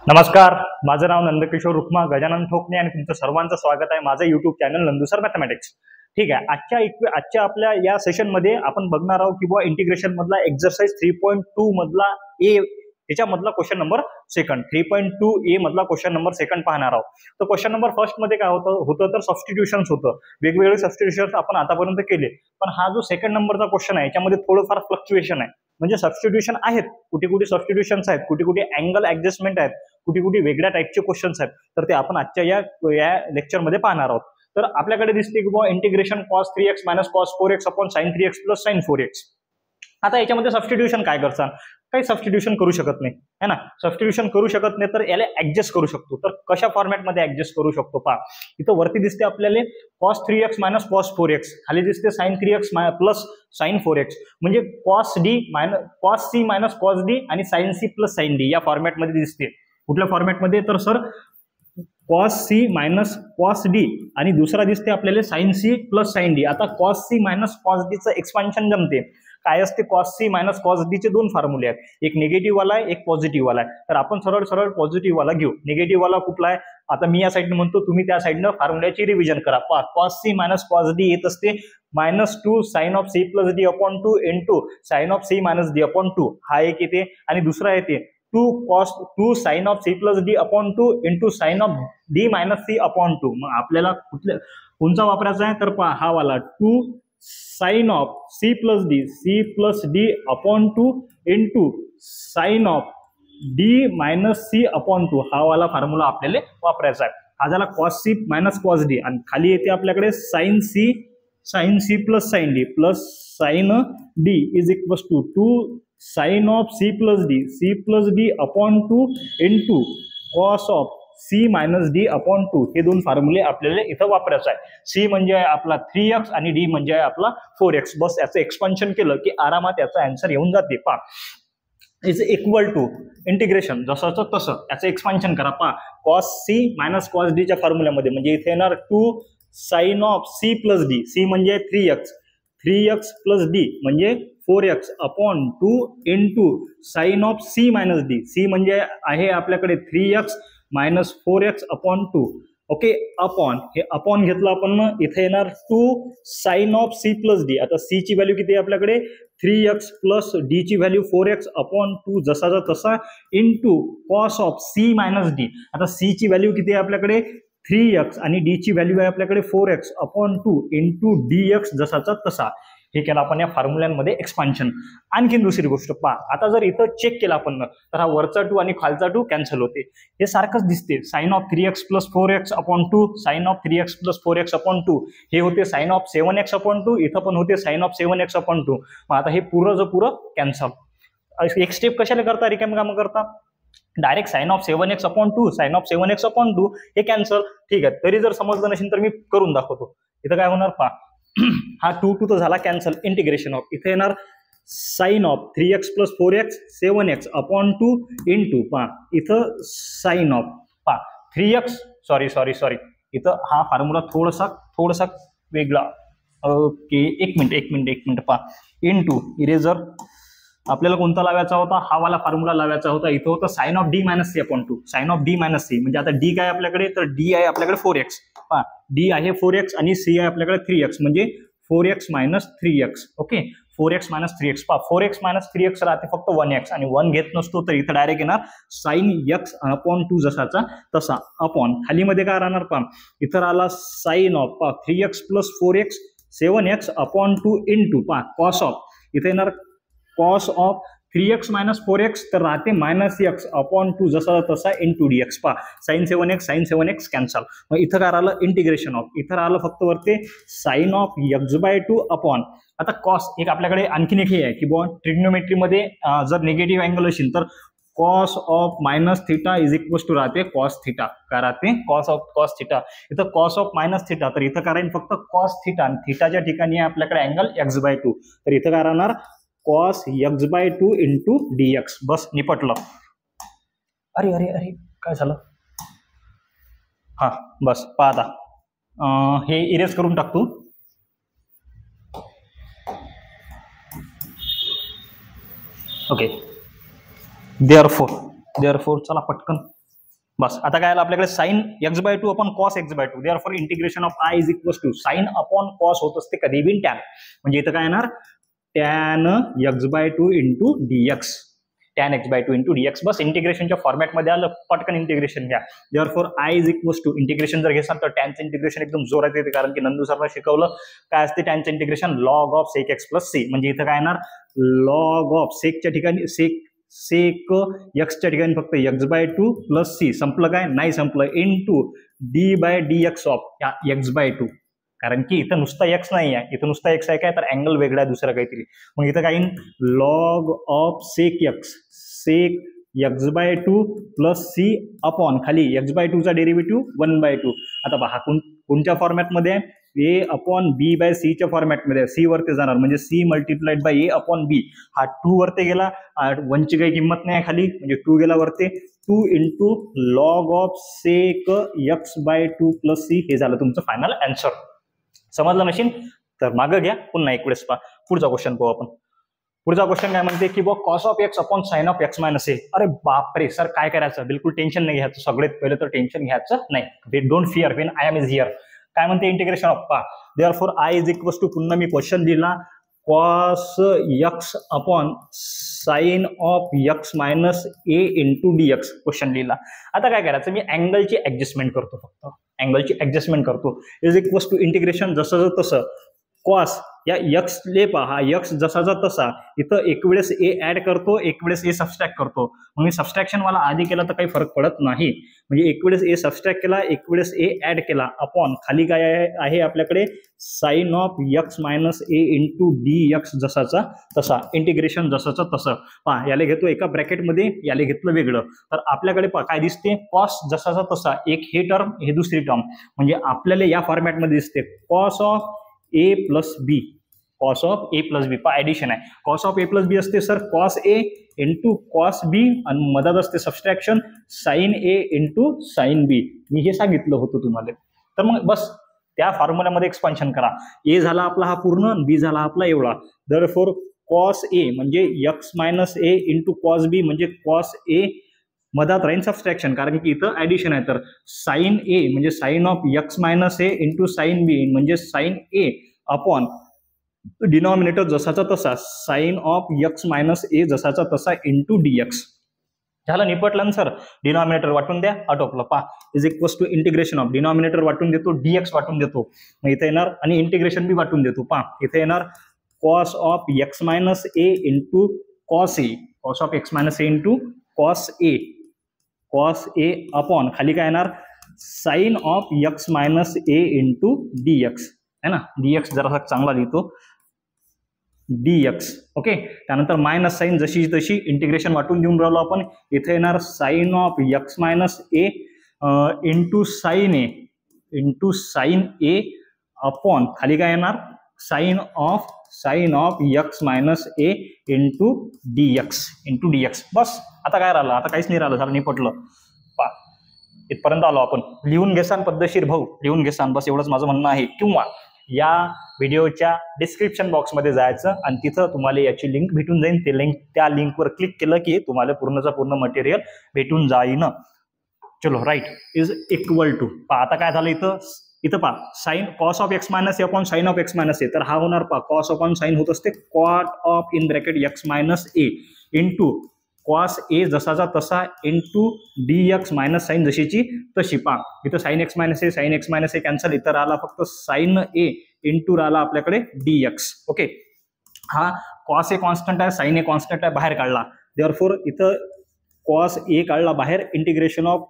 नमस्कार, माझं नाव नंदकिशोर रुक्मा गजानन ठोकणे आणि तुमचं सर्वांचं स्वागत आहे माझं युट्यूब चॅनल नंदुसर मॅथमॅटिक्स. ठीक आहे, आजच्या आपल्या या सेशनमध्ये आपण बघणार आहोत की बुवा इंटिग्रेशन मधला एक्सरसाइज 3.2 मधला ए याच्यामधला क्वेश्चन नंबर सेकंड 3.2 ए मधला क्वेश्चन नंबर सेकंड पाहणार आहोत. तर क्वेश्चन नंबर फर्स्ट मध्ये काय होतं तर सबस्टिट्यूशन्स होतं. वेगवेगळे सबस्टिट्यूशन्स आपण आतापर्यंत केले, पण हा जो सेकंड नंबरचा क्वेश्चन आहे याच्यामध्ये थोडंफार फ्लक्च्युएशन आहे. म्हणजे सबस्टिट्यूशन आहेत, कुठे कुठे सबस्टिट्यूशन्स आहेत, कुठे कुठे अँगल ऍडजस्टमेंट आहेत, कुठे कुठे वेगळ्या टाईपचे क्वेश्चन्स आहेत. तर ते आपण आजच्या या लेक्चरमध्ये पाहणार आहोत. तर आपल्याकडे दिसते की बुवा integration cos 3x - cos 4x upon sin 3x + sin 4x. आता याच्यामध्ये सबस्टिट्यूशन काय करतात? काही सबस्टिट्यूशन करू शकत नाही, है ना. सबस्टिट्यूशन करू शकत नाही तर याला ऍडजस्ट करू शकतो. तर कशा फॉर्मॅटमध्ये ऍडजस्ट करू शकतो पहा. इथं वरती दिसते आपल्याला cos 3x - cos 4x, खाली दिसते sin 3x + sin 4x. म्हणजे cos c - cos d आणि sin c + sin d या फॉर्मॅटमध्ये दिसते. कुठल्या फॉर्मॅटमध्ये? तर sir cos c - cos d आणि दुसरा दिसते आपल्याला sin c + sin d. आता cos c - cos d चं एक्सपान्शन जमते. काय असते? cos c - cos d चे दोन फॉर्म्युले आहेत, एक निगेटिव्ह वाला आहे, एक पॉझिटिव्ह वाला आहे. तर आपण सरळ सरळ पॉझिटिव्ह वाला घेऊ. निगेटिव्ह वाला कुठला आहे? आता मी या साईडने म्हणतो, तुम्ही त्या साईडनं फॉर्म्युल्याची रिव्हिजन करा. पहा, cos c - cos d येत असते -2 sin of c + d upon 2 into sin of c - d upon 2. हा एक येते आणि दुसरा येते 2 sin of c + d upon 2 into sin of d - c upon 2. मग आपल्याला कोणता वापरायचा आहे? तर पहा, हा वाला 2 sin of c + d upon 2 into sin of d - c upon 2. हा वाला फॉर्म्युला आपल्याला वापरायचा आहे. हा झाला cos c - cos d आणि खाली येते आपल्याकडे sin c + sin d plus sin d is equals to 2 sin of c + d upon 2 into cos of c - d upon 2. हे दोन फॉर्म्युले आपल्याला इथं वापरायचं आहे. c म्हणजे आहे आपला 3x आणि d म्हणजे आहे आपला 4x. बस याचं एक्सपान्शन केलं की आरामात याचा आन्सर येऊन जाते. पहा, इज इक्वल टू इंटिग्रेशन जसंच तसं याचं एक्सपान्शन करा. पहा, cos c - cos d च्या फॉर्म्युल्यामध्ये म्हणजे इथे येणार 2 sin of c + d. c म्हणजे 3x + d म्हणजे 4x upon 2 into sin of c - d. c म्हणजे आहे आपल्याकडे 3x - 4x upon 2. Okay, upon हे अपॉन घेतलं आपण, मग इथे येणार 2 sin of c + d. आता c ची व्हॅल्यू किती आहे आपल्याकडे? 3x प्लस d ची व्हॅल्यू 4x upon 2 जसाचा तसा into cos of c - d. आता c ची व्हॅल्यू किती आहे आपल्याकडे? 3x आणि d ची व्हॅल्यू आहे आपल्याकडे 4x upon 2 इंटू dx जसाचा तसा. हे केलं आपण या फॉर्म्युल्यांमध्ये एक्सपान्शन. आणखी दुसरी गोष्ट पहा, आता जर इथं चेक केलं आपण तर हा वरचा 2 आणि खालचा 2 कॅन्सल होते. हे सारखंच दिसते. sin of 3x + 4x upon 2 sin of 3x + 4x upon 2 हे होते sin of 7x upon 2. इथं पण होते sin of 7x upon 2. मग आता हे पुरं कॅन्सल. एक स्टेप कशाला करता? रिकाम काम करता. Direct sin of 7x upon 2 sin of 7x upon 2 हे कॅन्सल. ठीक आहे, तरी जर समजलं नसेल तर मी करून दाखवतो. इथं काय होणार पहा, हा 2 तर झाला कॅन्सल. इंटिग्रेशन ऑफ इथे येणार sin of 3x + 4x 7x upon 2 into पहा इथं sin of पहा 3x सॉरी इथं हा फॉर्म्युला थोडासा वेगळा. ओके, एक मिनिट पहा इंटू इरेजर आपल्याला कोणता लावायचा होता? हा वाला फॉर्म्युला लावायचा होता. इथं होतं sin of d - c upon 2 sin of d - c म्हणजे आता d काय आपल्याकडे? तर d आहे आपल्याकडे 4x. पहा, d आहे 4x आणि c आहे आपल्याकडे 3x म्हणजे 4x - 3x. Okay, 4x - 3x. पहा, 4x - 3x राहते फक्त 1x आणि 1 घेत नसतो तर इथं डायरेक्ट येणार sin x upon 2 जसाचा तसा अपॉन खाली मध्ये काय राहणार? पहा, इथं राहिला sin of पहा 3x + 4x 7x upon 2 into पहा cos of इथे येणार cos of 3x - 4x तर राहते -x upon 2 जसा तसा इंटू dx. पहा, sin 7x कॅन्सल. मग इथं काय राहिलं? Integration of. इथं राहिलं फक्त वरती sin of x/2 अपॉन आता cos. एक आपल्याकडे आणखीन एक हे आहे की बुवा ट्रिग्नोमेट्रीमध्ये जर निगेटिव्ह अँगल असेल तर cos of -θ is equal to राहते cos θ. काय राहते? cos θ. इथं cos of -θ तर इथं काय राहील? फक्त cos θ आणि θच्या ठिकाणी आपल्याकडे अँगल x/2 तर इथं काय राहणार? cos x/2 into dx. बस निपटलं. अरे काय झालं? हा बस पहा आता हे इरेज करून टाकतो. ओके, देअरफोर चला पटकन बस आता काय आलं आपल्याकडे sine x by two upon cos x by two. Therefore integration of I is equal to sine upon cos होत असते कधी बी टॅन, म्हणजे इथं काय येणार tan x by two into dx, tan x by two into dx. बस इंटिग्रेशनच्या फॉर्मॅटमध्ये आलं, पटकन इंटिग्रेशन घ्या. Therefore I is equal to integration जर घेसाल तर टॅनचं इंटिग्रेशन एकदम जोरात येते, कारण की नंदू सरला शिकवलं काय असते टॅनचं integration, log of sec x plus c. म्हणजे इथं काय येणार लॉग ऑफ सेकच्या ठिकाणी सेक एक्सच्या ठिकाणी फक्त x by two plus c, संपलं काय नाही संपलं, into d by d x of x by two. कारण की इथं नुसता एक्स नाही आहे, इथं नुसता एक्स आहे काय तर अँगल वेगळा आहे दुसरा काहीतरी. मग इथं काय log of sec x by two plus c upon खाली एक्स बाय टूचा डेरिव्हेटिव्ह 1/2. आता पहा कोणत्या फॉर्मॅटमध्ये आहे, ए अपॉन बी बाय सीच्या फॉर्मॅटमध्ये आहे. सी वरती जाणार म्हणजे c multiplied by a upon b. हा 2 वरती गेला, 1ची काही किंमत नाही खाली म्हणजे 2 गेला वरती. 2 into log of sec x by two plus c, हे झालं तुमचं फायनल आन्सर. समजलं नशील तर मागं घ्या, पुन्हा एक वेळेस पहा. पुढचा क्वेश्चन पाहू आपण. पुढचा क्वेश्चन काय म्हणते की cos of x upon sine of x minus a. अरे बापरे सर काय करायचं, बिलकुल टेन्शन नाही घ्यायचं. सगळ्यात पहिले तर टेन्शन घ्यायचं नाही, don't fear when I am is here. काय म्हणते इंटिग्रेशन ऑफ पा, therefore I is equal to, पुन्हा मी क्वेश्चन दिला, cos x upon sine of x minus a into d x question लिहिला. आता काय करायचं, मी अँगलची ऍडजस्टमेंट करतो, फक्त अँगलची ऍडजस्टमेंट करतो. इज इक्वल टू इंटिग्रेशन जसं तसं कॉस या एक्स ले पहा, एक्स जसाचा तसा, इथं एक वेळेस ए ऍड करतो, एक वेळेस ए सबस्ट्रॅक्ट करतो. मग मी सबस्ट्रॅक्शन वाला आधी केला तर काही फरक पडत नाही, म्हणजे एक वेळेस ए सबस्ट्रॅक्ट केला, एक वेळेस ए ऍड केला, अपॉन खाली काय आहे आपल्याकडे sine of x minus a into d x जसाचा तसा, इंटिग्रेशन जसाचं तसं. पहा याला घेतो एका ब्रॅकेटमध्ये, याला घेतलं वेगळं, तर आपल्याकडे पहा काय दिसते, कॉस जसाचा तसा, एक हे टर्म हे दुसरी टर्म, म्हणजे आपल्याला या फॉर्मॅटमध्ये दिसते cos of a plus b, cos of a plus b. पहा ऍडिशन आहे, cos of a plus b असते sir cos a into cos b, आणि मधात असते subtraction sine a into sine b. मी हे सांगितलं होतं तुम्हाला. तर मग बस त्या फॉर्म्युल्यामध्ये एक्सपान्शन करा. ए झाला आपला हा पूर्ण, बी झाला आपला एवढा. देअरफॉर कॉस ए म्हणजे x minus a into cos b, म्हणजे कॉस ए मधात राहीन सबस्ट्रॅक्शन, कारण की इथं ऍडिशन आहे. तर साइन ए म्हणजे sine of x minus a into sine b, म्हणजे साइन ए अपॉन डिनॉमिनेटर जसाचा तसा sine of x minus a जसाचा तसा इंटू डीएक्स. झालं, निपटलं सर. डिनॉमिनेटर वाटून द्या, आटोपलं. पहा is equal to integration of denominator वाटून देतो, डीएक्स वाटून देतो, मग इथे येणार आणि इंटिग्रेशन बी वाटून देतो. पहा इथे येणार cos of x minus a into cos a, cos of x minus a into cos a upon खाली काय येणार sine of x minus a into dx, है ना. डीएक्स जरा चांगला लिहितो, डीएक्स. ओके, त्यानंतर मायनस साइन जशी तशी इंटिग्रेशन वाटून देऊन राहिलो आपण. इथे येणार sine of x minus a into sine a upon खाली काय येणार sine of x minus a into dx. बस आता काय राहिलं, आता काहीच नाही राहिलं, झालं निपटलं. पा इथपर्यंत आलो आपण. लिहून घेसान पद्धतशीर भाऊ, लिहून घेसान, बस एवढंच माझं म्हणणं आहे. किंवा या व्हिडिओच्या डिस्क्रिप्शन बॉक्समध्ये जायचं आणि तिथं तुम्हाला याची लिंक भेटून जाईल. ते लिंक, त्या लिंकवर क्लिक केलं की तुम्हाला पूर्णचा पूर्ण मटेरियल भेटून जाईन. चलो राईट इज इक्वल टू, पहा आता काय झालं इथं पहा sine cos of x minus a upon sine of x minus a. तर हा होणार पहा कॉस अपॉन साइन होत असते cot of in bracket x minus a into cos a जसाचा तसा into d x minus sine जशीची तशी. पहा इथं sine x minus a cancel, इथं राहिला फक्त साइन ए इंटू राहिला आपल्याकडे डी एक्स. ओके, हा कॉस ए कॉन्स्टंट आहे, साइन ए कॉन्स्टंट आहे, बाहेर काढला. देअरफॉर इथं कॉस ए काढला बाहेर, integration of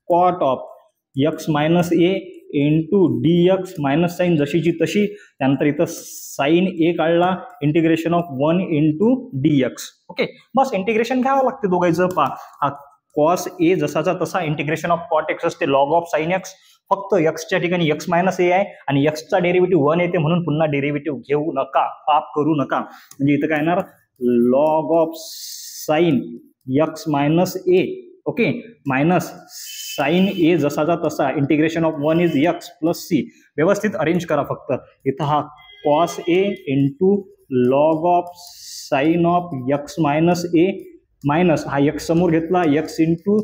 cot of x minus a into d x minus sine जशीची तशी. त्यानंतर इथं साइन ए काढला, integration of 1 into d x. Okay, बस इंटिग्रेशन घ्यावं लागते दोघांचं. पहा हा कॉस ए जसाचा तसा, इंटिग्रेशन ऑफ कॉट एक्स असते लॉग ऑफ साइन एक्स, फक्त एक्सच्या ठिकाणी एक्स मायनस ए आहे आणि एक्सचा डेरिव्हेटिव्ह 1 येते, म्हणून पुन्हा डेरिव्हेटिव्ह घेऊ नका, पाप करू नका. म्हणजे इथं काय येणार log of sine x minus a, okay, minus sine a जसाचा तसा, integration of 1 is x plus c. व्यवस्थित अरेंज करा फक्त. इथं हा cos a into log of sine of x minus a, minus हा एक्स समोर घेतला, x into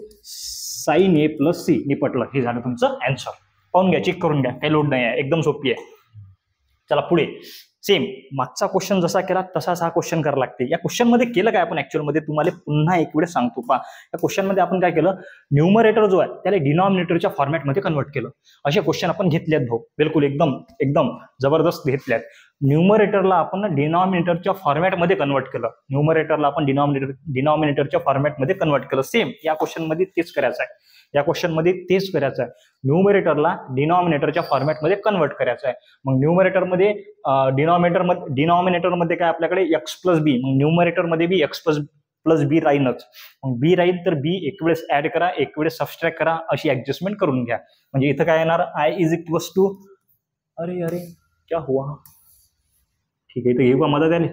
sine a plus c निपटलं. हे झालं तुमचं आन्सर. पाहून घ्या, चेक करून घ्या, काही लोड नाही आहे, एकदम सोपी आहे. चला पुढे. सेम मागचा क्वेश्चन जसा केला तसाच हा क्वेश्चन करावा लागते. या क्वेश्चन मध्ये केलं काय आपण ऍक्च्युअल मध्ये तुम्हाला पुन्हा एक वेळ सांगतो. पहा, या क्वेश्चन मध्ये आपण काय केलं, न्यूमरेटर जो आहे त्याला डिनॉमिनेटरच्या फॉर्मॅटमध्ये कन्वर्ट केलं. असे क्वेश्चन आपण घेतलेत भाऊ, बिलकुल एकदम एकदम जबरदस्त घेतल्यात. न्यूमरेटरला आपण डिनॉमिनेटरच्या फॉर्मॅटमध्ये कन्वर्ट केलं. न्यूमरेटरला आपण डिनॉमिनेटरच्या फॉर्मॅटमध्ये कन्वर्ट केलं. सेम या क्वेश्चन मध्ये तेच करायचं आहे. या क्वेश्चन मध्ये तेच करायचं आहे. न्यूमरेटरला डिनॉमिनेटरच्या फॉर्मॅटमध्ये कन्वर्ट करायचं आहे. मग न्यूमरेटरमध्ये डिनॉमिनेटरमध्ये काय आपल्याकडे एक्स प्लस बी, मग न्यूमरेटरमध्ये बी एक्स प्लस बी राहीनच. मग बी राहील तर बी एक वेळेस ऍड करा, एक वेळेस सबस्ट्रॅक्ट करा, अशी ऍडजस्टमेंट करून घ्या. म्हणजे इथं काय येणार, आय इज इक्वल्स टू, अरे अरे क्या हुआ, ठीक आहे, इथं घेऊ का मदत आली,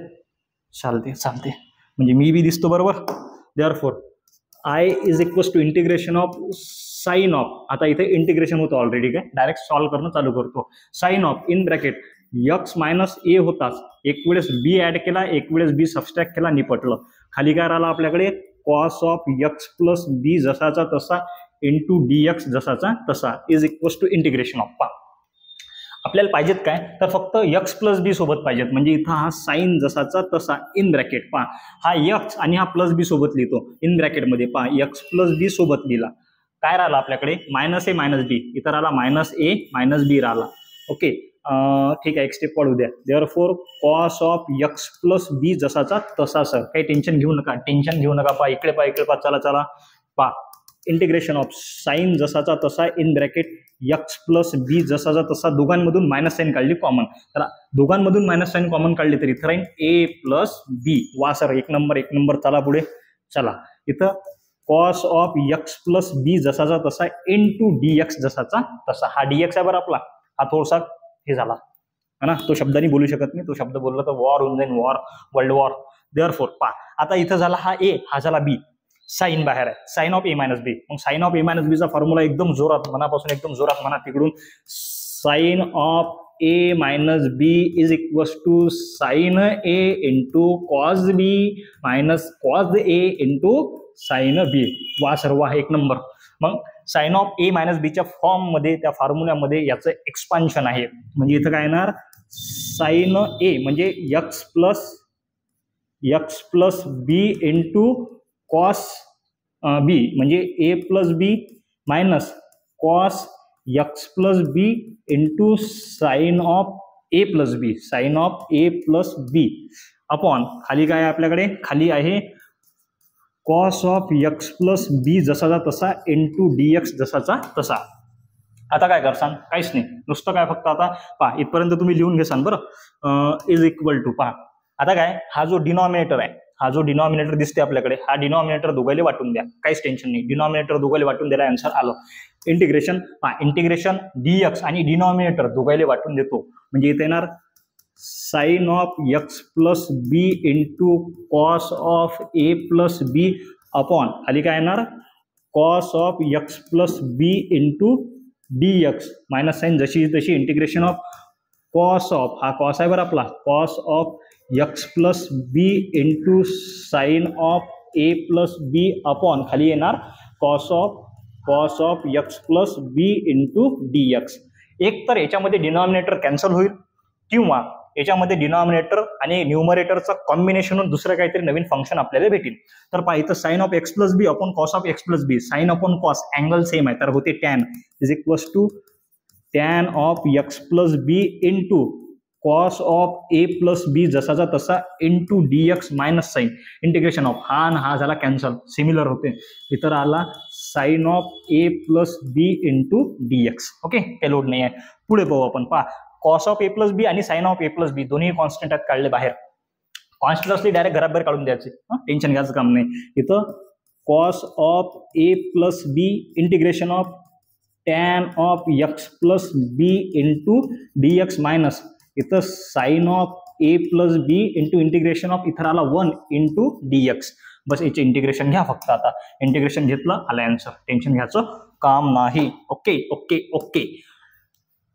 चालते चालते, म्हणजे मी बी दिसतो बरोबर. Therefore I is equals to integration of sine of, आता इथे इंटिग्रेशन होतं ऑलरेडी, काय डायरेक्ट सॉल्व्ह करणं चालू करतो. Sine of in bracket x minus a होताच, एक वेळेस बी ऍड केला, एक वेळेस बी सबस्ट्रॅक्ट केला, निपटलं. खाली काय राहिला आपल्याकडे, cos of x plus b जसाचा तसा इंटू डी एक्स जसाचा तसा is equals to integration of. पा आपल्याला पाहिजेत काय, तर फक्त एक्स प्लस बी सोबत पाहिजेत. म्हणजे इथं हा साइन जसाचा तसा इन ब्रॅकेट, पा हा एक्स आणि हा प्लस बी सोबत लिहितो इन ब्रॅकेटमध्ये. पा एक्स प्लस बी सोबत लिहिला, काय राहिला आपल्याकडे, मायनस ए मायनस बी, इथं राहिला मायनस ए मायनस बी राहिला. ओके, ठीक आहे, एक स्टेप वाढू द्या. Therefore cos of x plus b जसाचा तसा. सर काही टेन्शन घेऊ नका, टेन्शन घेऊ नका. पा इकडे पा, इकडे पा, चला चला. पा इंटिग्रेशन ऑफ साइन जसाचा तसा in bracket x plus b जसाचा तसा, दोघांमधून मायनस साइन काढली कॉमन. तर दोघांमधून मायनस साइन कॉमन काढली तरी इथं राहील ए प्लस बी. वा सर, एक नंबर एक नंबर. चला पुढे चला. इथं cos of x plus b जसाचा तसा इंटू डी एक्स जसाचा तसा. हा डी एक्स आहे बरं आपला, हा थोडासा हे झाला है ना, तो शब्दांनी बोलू शकत नाही, तो शब्द बोलला तर वॉर होऊन जाईल, वॉर, वर्ल्ड वॉर. देअरफॉर पा आता इथं झाला हा ए, हा झाला बी, साइन बाहेर आहे, sine of a minus b. मग साइन ऑफ ए मायनस बीचा फॉर्म्युला एकदम जोरात मनापासून, एकदम जोरात म्हणा तिकडून, sine of a minus b is equals to sine a into cos b minus cos a into sine b. वा सर्व आहे, एक नंबर. मग साइन ऑफ ए मायनस बीच्या फॉर्म मध्ये, त्या फॉर्म्युल्यामध्ये याचं एक्सपान्शन आहे. म्हणजे इथं काय येणार, साइन ए म्हणजे x plus b into cos b, म्हणजे a plus b minus cos x plus b into sine of a plus b, sine of a plus b upon खाली काय आहे आपल्याकडे, खाली आहे cos of x plus b जसाचा तसा into d x जसाचा तसा. आता काय करसान, काहीच नाही, नुसतं काय फक्त आता पहा इथपर्यंत तुम्ही लिहून घेसान बरं. इज इक्वल टू पहा आता काय, हा जो डिनॉमिनेटर आहे, हा जो डिनॉमिनेटर दिसते आपल्याकडे, हा डिनॉमिनेटर दोघांना वाटून द्या, काहीच टेन्शन नाही. डिनॉमिनेटर दोघांना वाटून दिला, आन्सर आलं. इंटिग्रेशन इंटिग्रेशन डी एक्स आणि डिनॉमिनेटर दोघांना वाटून देतो, म्हणजे इथे येणार sine of x plus b into cos of a plus b upon खाली काय येणार, cos of x plus b into d x minus sine जशी तशी इंटिग्रेशन ऑफ कॉस ऑफ, हा कॉस आहे बरं आपला, cos of x plus b into sine of a plus b upon खाली येणार cos of x plus b into d x. एक तर याच्यामध्ये डिनॉमिनेटर कॅन्सल होईल, किंवा याच्यामध्ये डिनॉमिनेटर आणि न्यूमरेटरचं कॉम्बिनेशन होऊन दुसरं काहीतरी नवीन फंक्शन आपल्याला भेटेल. तर पहा इथं sine of x plus b upon cos of x plus b, sine upon cos angle same आहे, तर होते tan is equals to tan of x plus b into cos of a plus b जसाचा तसा into d x minus sine integration of, हा आणि हा झाला cancel, similar होते. इतर आला sine of a plus b into d x. Okay, काही लोड नाही आहे. पुढे पाहू आपण. पहा कॉस ऑफ ए प्लस बी आणि साइन ऑफ ए प्लस बी दोन्ही कॉन्स्टंट आहेत, काढले बाहेर. कॉन्स्टंट असली डायरेक्ट घराबाहेर काढून द्यायचे, टेन्शन घ्यायचं काम नाही. इथं cos of a plus b integration of tan of x plus b into d x minus इथं sine of a plus b into integration of इथं आला 1 इंटू डी एक्स. बस याचे इंटिग्रेशन घ्या फक्त. आता इंटिग्रेशन घेतलं, आला आन्सर, टेन्शन घ्यायचं काम नाही. Okay okay okay.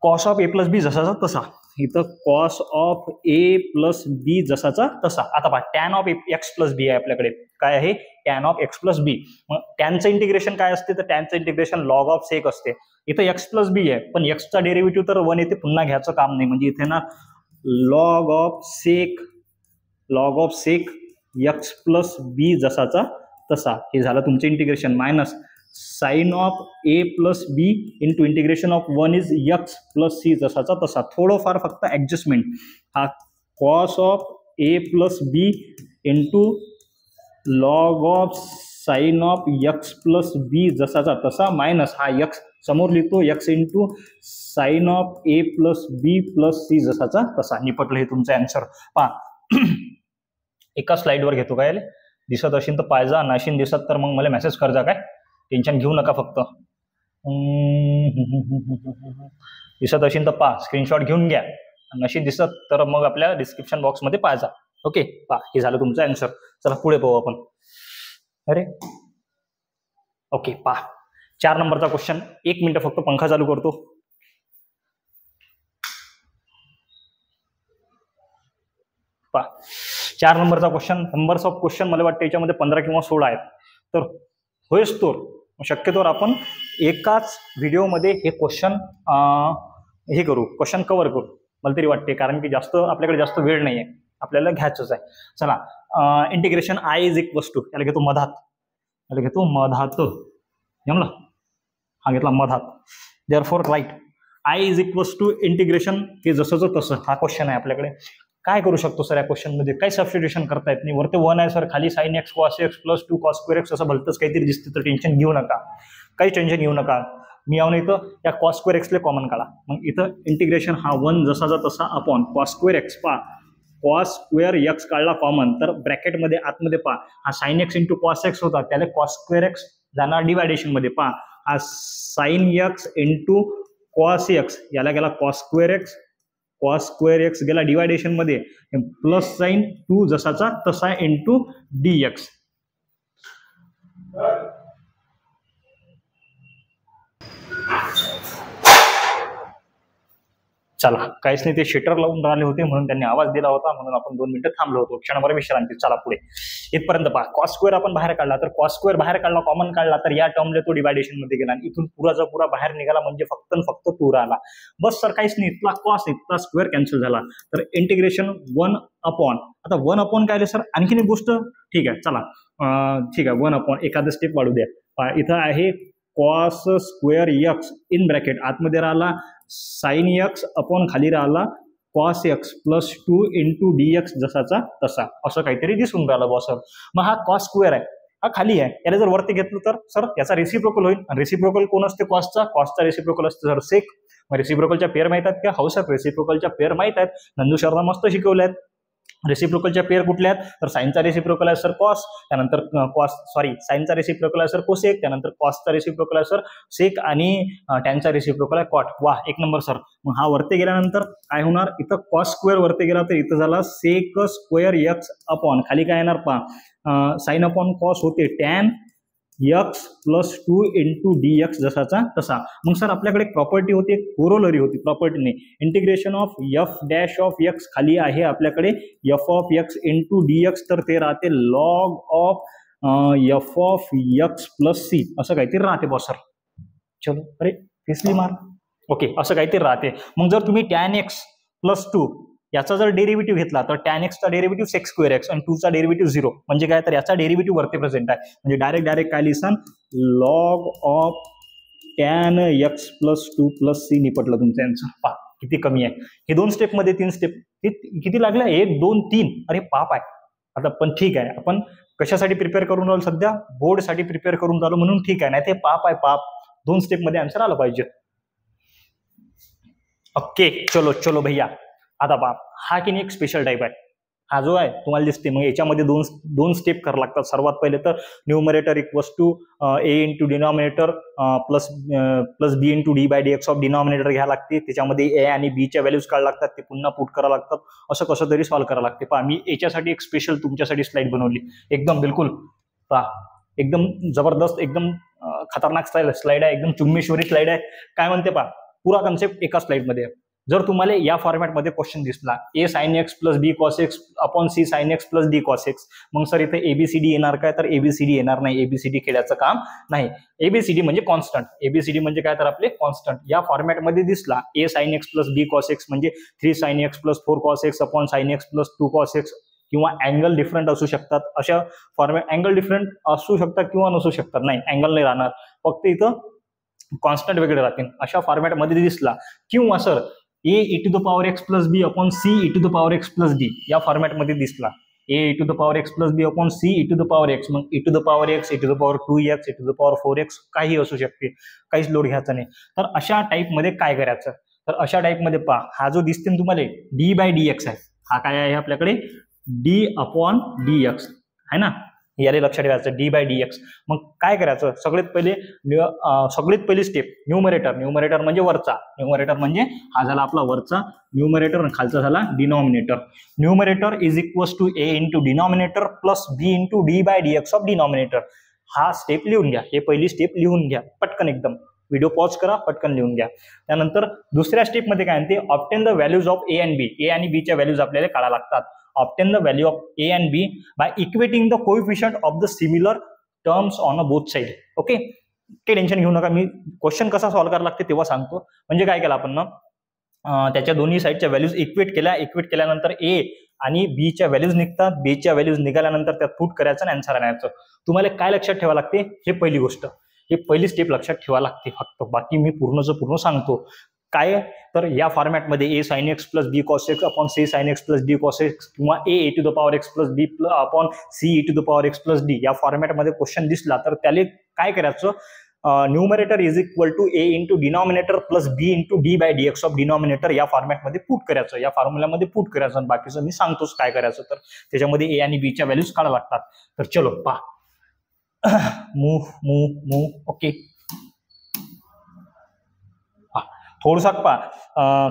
Cos of a plus b जसाचा तसा इथं cos of a plus b जसाचा तसा. आता पहा tan of x plus b आहे आपल्याकडे. काय आहे? Tan of x plus b. मग टॅनचं इंटिग्रेशन काय असते? तर टॅनचं इंटिग्रेशन लॉग ऑफ सेक असते. इथं एक्स प्लस बी आहे, पण एक्सचा डेरिव्हेटिव्ह तर 1 येते, पुन्हा घ्यायचं काम नाही. म्हणजे इथे ना log of sec x plus b जसाचा तसा. हे झालं तुमचं integration. Minus sine of a plus b into integration of 1 is x plus c जसाचा तसा. थोडंफार फक्त ऍडजस्टमेंट. हा cos of a plus b into log of sine of x plus b जसाचा तसा मायनस हा एक्स समोर लिहितो x into sine of a plus b plus c जसाचा तसा. निपटलं हे तुमचं आन्सर. पहा एका स्लाइडवर घेतो. काय दिसत असेल तर पाहिजा, नशीन दिसत तर मग मला मेसेज कर जा. काय टेन्शन घेऊ नका. फक्त दिसत असेल तर पहा, स्क्रीनशॉट घेऊन घ्या. नशीन दिसत तर मग आपल्या डिस्क्रिप्शन बॉक्समध्ये पाहिजा. ओके पहा हे झालं तुमचं आन्सर. चला पुढे पाहू आपण. अरे ओके पहा 4 नंबरचा क्वेश्चन. 1 मिनिट फक्त पंखा चालू करतो. पहा 4 नंबरचा क्वेश्चन. नंबर्स ऑफ क्वेश्चन मला वाटतं याच्यामध्ये 15 किंवा 16 आहेत. तर होयच तो शक्यतोवर आपण एकाच व्हिडिओमध्ये हे क्वेश्चन हे करू, क्वेश्चन कव्हर करू मला तरी वाटते. कारण की जास्त आपल्याकडे जास्त वेळ नाही आहे, आपल्याला घ्यायचंच आहे. चला integration I is equals to, याला घेतो मधात, याला घेतो मधात. जमला? हा घेतला मधात. Therefore right I is equals to integration हे जसंच तसं. हा क्वेश्चन आहे आपल्याकडे. काय करू शकतो सर या क्वेश्चन मध्ये? काही सबस्टिट्यूशन करता येत नाही. वरती 1 आहे सर, खाली sine x cos x plus 2 cos square x असं भलतंच काहीतरी दिसते. तर टेन्शन घेऊ नका, काही टेन्शन घेऊ नका. मी यावं इथं या कॉस स्क्वेअर एक्सले कॉमन काढा. मग इथं इंटिग्रेशन हा 1 जसाचा तसा अपॉन कॉस स्क्वेअर एक्स. पा कॉस स्क्वेअर एक्स काढला कॉमन, तर ब्रॅकेटमध्ये आतमध्ये पा हा sign x into cos x होता, त्याला कॉस स्क्वेअर एक्स जाणार डिवायडेशन मध्ये. पा हा sign x into cos x, याला गेला cos square x, cos square x गेला डिवायडेशन मध्ये, प्लस साइन 2 जसाचा तसा इंटू डी एक्स. चला काहीच नाही, ते शटर लावून राहिले होते म्हणून त्यांनी आवाज दिला होता, म्हणून आपण 2 मिनिटं थांबलो होतो. क्षणभर विश्रांती. चला पुढे इथपर्यंत पहा. कॉस स्क्वेअर आपण बाहेर काढला, तर कॉस स्क्वेअर बाहेर काढला कॉमन काढला, तर या टर्मला तो डिवायडेशन मध्ये गेला आणि इथून पुराचा पुरा बाहेर निघाला, म्हणजे फक्त 2 राहिला. बस सर काहीच नाही. इथला कॉस इथला स्क्वेअर कॅन्सल झाला, तर इंटिग्रेशन 1 अपॉन. आता 1 अपॉन काय सर? आणखीन एक गोष्ट. ठीक आहे चला ठीक आहे 1 अपॉन एखादं स्टेप वाढू द्या. इथं आहे cos square x in bracket, आतमध्ये राहिला साइन एक्स अपॉन खाली राहिला cos x plus 2 into d x जसाचा तसा, असं काहीतरी दिसून राहिलं बॉस. मग हा कॉस स्क्वेअर आहे, हा खाली आहे, याला जर वरती घेतलं तर सर याचा रेसिप्रोकल होईल. रेसिप्रोकल कोण असते? कॉसचा. कॉसचा रेसिप्रोकल असते सर सेक. मग रेसिप्रोकलच्या पेअर माहित आहेत का? हो सर रेसिप्रोकलच्या पेअर माहित आहेत, नंदू शर्मा मस्त शिकवल्या आहेत. रेसिप्रोकलच्या पेअर कुठल्या आहेत? तर साइनचा रेसिप्रोकल आहे सर कॉस, त्यानंतर साइनचा रेसिप्रोकल आहे सर कोसेक, त्यानंतर कॉसचा रेसिप्रोकल आहे सर सेक, आणि टॅनचा रेसिप्रोकल आहे कॉट. वा 1 नंबर सर. मग हा वरती गेल्यानंतर काय होणार? इथं कॉस स्क्वेअर वरती गेला तर इथं झाला सेक स्क्वेअर एक्स अपॉन खाली काय येणार पहा साइन अपॉन कॉस होते tan x plus 2 into d x जसाचा तसा. मग सर आपल्याकडे एक प्रॉपर्टी होती, एक कोरोलरी होती प्रॉपर्टीने. Integration of f dash of x खाली आहे आपल्याकडे f of x into d x, तर ते राहते log of f of x plus c, असं काहीतरी राहते बॉस सर. चलो अरे फिसली मार. ओके असं काहीतरी राहते. मग जर तुम्ही टॅन एक्स प्लस 2 याचा जर डेरिव्हेटिव्ह घेतला, तर टॅन एक्सचा डेरिव्हेटिव्ह सेक स्क्वेअर एक्स आणि 2चा डेरिव्हेटिव्ह 0, म्हणजे काय? तर याचा डेरिव्हेटिव्ह वरती प्रेझेंट आहे, म्हणजे डायरेक्ट काय लिहिसान log of tan x plus 2 plus c. निपटलं तुमचं आन्सर. पहा किती कमी आहे हे 2 स्टेपमध्ये. 3 स्टेप किती लागल्या? 1 2 3. अरे पाप आहे. आता पण ठीक आहे, आपण कशासाठी प्रिपेअर करून राहिलो? सध्या बोर्डसाठी प्रिपेअर करून राहिलो म्हणून ठीक आहे, नाही ते पाप आहे पाप. 2 स्टेपमध्ये आन्सर आलं पाहिजे. ओके चलो भैया. आता बाप हा की नाही एक स्पेशल टाईप आहे, हा जो आहे तुम्हाला दिसते. मग याच्यामध्ये दोन स्टेप करावं लागतात. सर्वात पहिले तर numerator equals to a into denominator plus b into d by d x of denominator घ्यावं लागते. त्याच्यामध्ये ए आणि बीच्या व्हॅल्यूज काढावं लागतात, ते पुन्हा पुट करावं लागतात. असं कसं तरी सॉल्व्ह करावं लागते. पहा मी याच्यासाठी एक स्पेशल तुमच्यासाठी स्लाइड बनवली, एकदम बिलकुल पहा एकदम जबरदस्त, एकदम खतरनाक स्लाइड आहे, एकदम चुम्मेश्वरी स्लाइड आहे. काय म्हणते पहा, पुरा कन्सेप्ट एका स्लाइडमध्ये आहे. जर तुम्हाला या फॉर्मॅटमध्ये क्वेश्चन दिसला a sine x plus b cos x upon c sine x plus d cos x, मग सर इथे एबीसीडी येणार काय, तर एबीसीडी येणार नाही, एबीसीडी खेळायचं काम नाही. एबीसीडी म्हणजे कॉन्स्टंट, एबीसीडी म्हणजे काय तर आपले कॉन्स्टंट. या फॉर्मॅटमध्ये दिसला a sine x plus b cos x म्हणजे 3 sine x plus 4 cos x upon sign x plus 2 cos x, किंवा अँगल डिफरंट असू शकतात. अशा फॉर्मॅट अँगल डिफरंट असू शकतात किंवा नसू शकतात, नाही अँगल नाही राहणार, फक्त इथं कॉन्स्टंट वेगळे राहतील. अशा फॉर्मॅटमध्ये दिसला, किंवा sir a e to the power x plus b upon c e to the power x plus d या फॉर्मॅटमध्ये दिसला, a e to the power x plus b upon c e to the power x, मग e to the power x, e to the power 2x, e to the power 4x काही असू शकते, काहीच load घ्यायचा नाही. तर अशा टाईपमध्ये काय करायचं, तर अशा टाईपमध्ये पहा, हा जो दिसते तुम्हाला डी बाय डी एक्स आहे, हा काय आहे आपल्याकडे डी अपॉन डी एक्स आहे ना, याला लक्षात ठेवायचं डी बाय डी एक्स. मग काय करायचं, सगळ्यात पहिली स्टेप न्यूमरेटर, न्यूमरेटर म्हणजे वरचा, न्यूमरेटर म्हणजे हा झाला आपला वरचा न्यूमरेटर आणि खालचा झाला denominator. Numerator is equals to a into denominator plus b into d by d x of denominator. हा स्टेप लिहून घ्या, हे पहिली स्टेप लिहून घ्या पटकन, एकदम व्हिडिओ पॉज करा, पटकन लिहून घ्या. त्यानंतर दुसऱ्या स्टेपमध्ये काय म्हणते, obtain the values of a and b, a आणि बी च्या व्हॅल्यूज आपल्याला काढायला लागतात. obtain the value of a and b by equating the coefficient of the similar terms on a both side. Okay, काही टेन्शन घेऊ नका, मी question कसा solve करायला लागते तेव्हा सांगतो. म्हणजे काय केलं आपण ना, त्याच्या दोन्ही साईडच्या व्हॅल्यूज इक्वेट केल्यानंतर ए आणि बी च्या व्हॅल्यूज निघतात, बी च्या व्हॅल्यूज निघाल्यानंतर त्यात पुट करायचं आणि आन्सर आणायचं. तुम्हाला काय लक्षात ठेवावं लागते, हे पहिली गोष्ट, हे पहिली स्टेप लक्षात ठेवावं लागते फक्त, बाकी मी पूर्ण सांगतो. काय तर या फॉर्मॅटमध्ये a sine x plus b cos x upon c sine x plus d cos x, किंवा a to the power x plus b upon c to the power x plus d या फॉर्मॅटमध्ये क्वेश्चन दिसला तर त्याला काय करायचं, numerator is equal to a into denominator plus b into d by d x of denominator या फॉर्मॅटमध्ये put करायचं, या फॉर्म्युल्यामध्ये पुट करायचं. आणि बाकीचं मी सांगतोच काय करायचं, तर त्याच्यामध्ये ए आणि बी च्या व्हॅल्यूज काढाव्या लागतात. तर चलो पहा, मूव ओके. थोडसा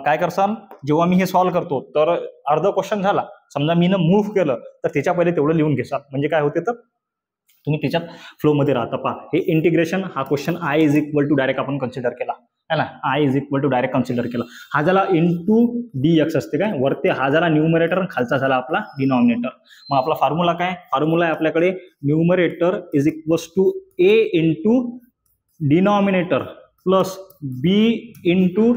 काय करसाल, जेव्हा मी हे सॉल्व्ह करतो तर अर्ध क्वेश्चन झाला, समजा मी मूव्ह केलं तर त्याच्या पहिले तेवढं लिहून घेसाल, म्हणजे काय होते तर तुम्ही त्याच्यात फ्लो मध्ये राहता. पहा, हे इंटिग्रेशन, हा question I is equal to direct आपण कन्सिडर केला है ना, I is equal to direct consider केला. हा झाला इंटू डी एक्स असते काय, वरती हा झाला न्यूमरेटर आणि खालचा झाला आपला डिनॉमिनेटर. मग आपला फॉर्म्युला काय, फॉर्म्युला आहे आपल्याकडे numerator is equals to a into denominator plus b into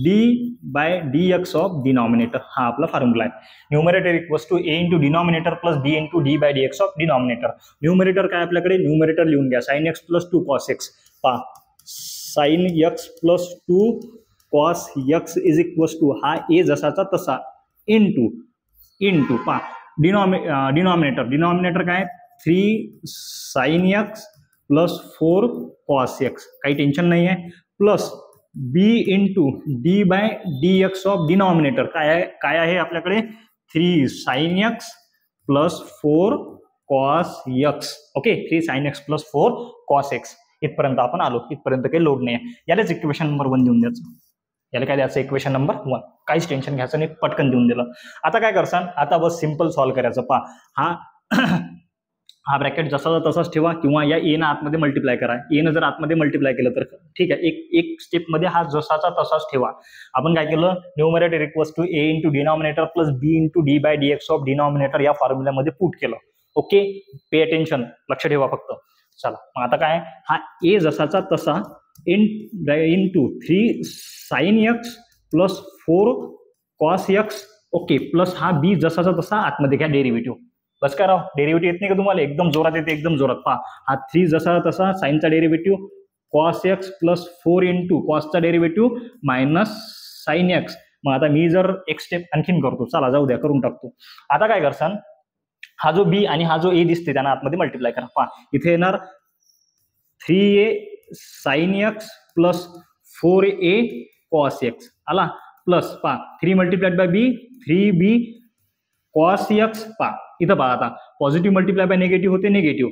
d by d x of denominator, हा आपला फॉर्म्युला आहे. Numerator equals to a into denominator plus b into d by d x of denominator. Numerator काय आपल्याकडे, numerator लिहून घ्या, sine x plus 2 cos x. पहा, sine x plus 2 cos x is equals to हा a जसाचा तसा इंटू पहा डिनॉमिनेटर काय 3 sine x plus 4 cos x, काही टेन्शन नाही आहे, plus b into d by d x of denominator काय आहे आपल्याकडे 3 sine x plus 4 cos x. Okay, 3 sine x plus 4 cos x. इथपर्यंत आपण आलो, इथपर्यंत काही लोड नाही आहे. यालाच इक्वेशन नंबर 1 देऊन द्यायचं, याला काय द्यायचं इक्वेशन नंबर 1, काहीच टेन्शन घ्यायचं नाही, पटकन देऊन दिलं. आता काय करसान, आता बस सिंपल सॉल्व्ह करायचं. पहा, हा ब्रॅकेट जसा तसाच ठेवा, किंवा या ए ना आतमध्ये मल्टिप्लाय करा. ए न जर आतमध्ये मल्टिप्लाय केलं तर ठीक आहे, एक स्टेप मध्ये हा जसाचा तसाच ठेवा. आपण काय केलं, numerator equals to a into denominator plus b into d by d x of denominator या फॉर्म्युल्यामध्ये पुट केलं. ओके, पे अटेन्शन, लक्ष ठेवा फक्त. चला, मग आता काय, हा ए जसाचा तसा into 3 sine x plus 4 cos x. Okay, plus हा बी जसाचा तसा आतमध्ये घ्या, डेरिव्हेटिव्ह. बस काय राव, डेरिव्हेटिव्ह येत नाही का तुम्हाला, एकदम जोरात येते, एकदम जोरात. पहा, हा 3 जसा तसा साइनचा derivative cos x plus 4 into कॉसचा डेरिव्हेटिव्ह मायनस साइन एक्स. मग आता मी जर एक स्टेप आणखीन करतो, चला जाऊ द्या, करून टाकतो. आता काय करसान, हा जो बी आणि हा जो ए दिसते त्यांना आतमध्ये मल्टिप्लाय करा. पहा, इथे येणार 3a sine x plus 4a cos x आला, प्लस पहा 3 multiplied by b 3b cos x. पहा इथं पहा, आता पॉझिटिव्ह मल्टिप्लाय बाय निगेटिव्ह होते निगेटिव्ह,